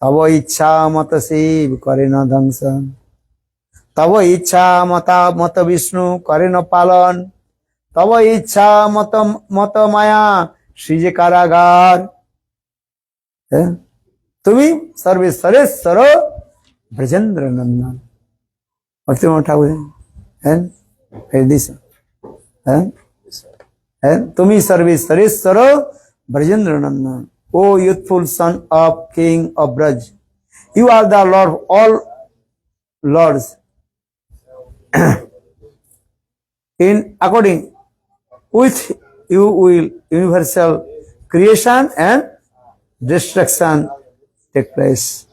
Tava ichha mata shiv kare na dhangsan. Tava ichha mata Vishnu kare na palan. Tava ichha mata maya shrije karagar. Tumi sarve saresara brajendra nandan. Bhaktivinoda Thakur and this. Tumi sarve saresara brajendra nandan. O youthful son of King of Braj, you are the Lord of all lords. In according with you will universal creation and destruction take place.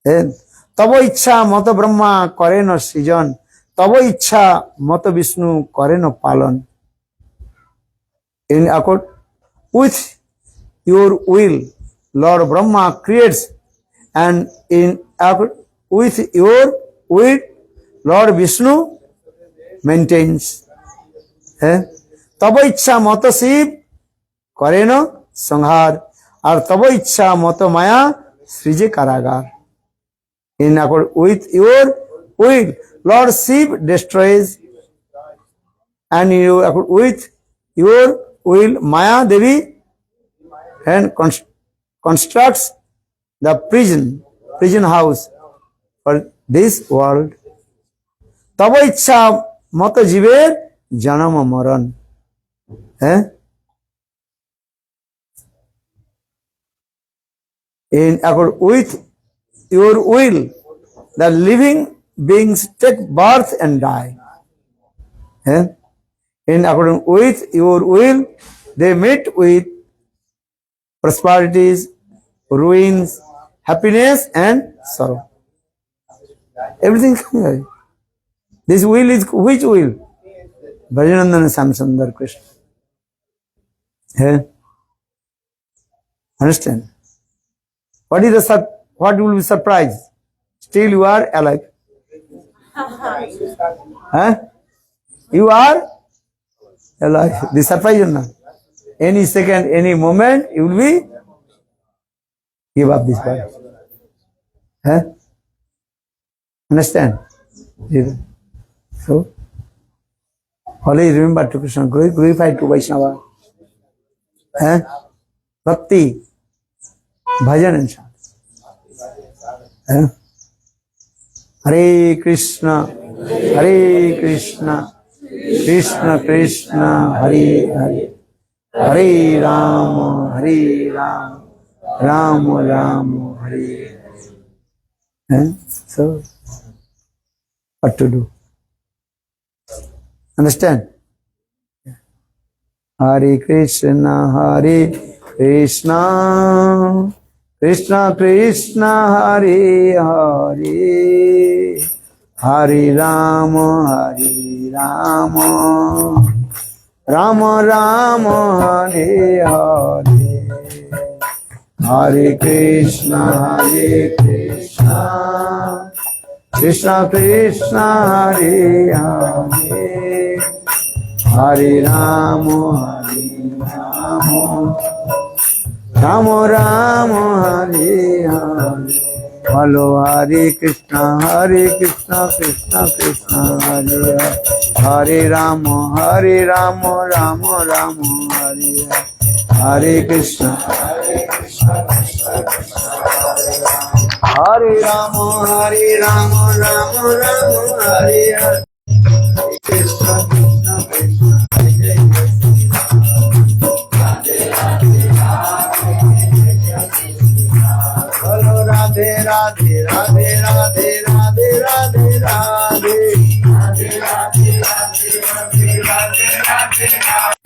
Tava ichha mata Brahma kare na sijan. Tava ichha mata Vishnu kare na palan. In accord with your will, Lord Brahma creates, and in accord with your will, Lord Vishnu maintains. Tava ichha mata Shiv kare na sanghar. Or tava ichha mata maya srije karagar. In accord with your will, Lord Shiv destroys, and in accord with your will, Maya Devi and constructs the prison house for this world. Tava ichha mata jiver janama maran. In accord with your will, the living beings take birth and die. In accordance with your will, they meet with prosperities, ruins, happiness and sorrow. Everything comes here. This will is which will? Brajanandana Samsundar Krishna. Understand? What will be surprised? Still you are alive. You are alive. The surprise or not? Any second, any moment, you will be give up this body. Understand? So, always remember to Krishna, glorify to Vaishnava. Bhakti, bhajan and chant. Hare Krishna, Krishna Krishna, Hare Hare, Hare Rama, Rama Rama, Hare Hare. So, what to do? Understand? Hare Krishna, Krishna Krishna, Hare Hare, Hare Rama, Ram Ram Ram Hare Hare Hare Krishna Krishna Krishna Hare Hare Hare Ram Ram Ram Hare Hare बोलो हरे कृष्णा कृष्ण कृष्ण हरे हरे हरे राम राम राम हरे हरे कृष्ण हरे राम राम राम हरे हरे कृष्ण कृष्ण कृष्ण जय बोलो राधे राधे राधे राधे राधे राधे राधे राधे राधे राधे राधे राधे राधे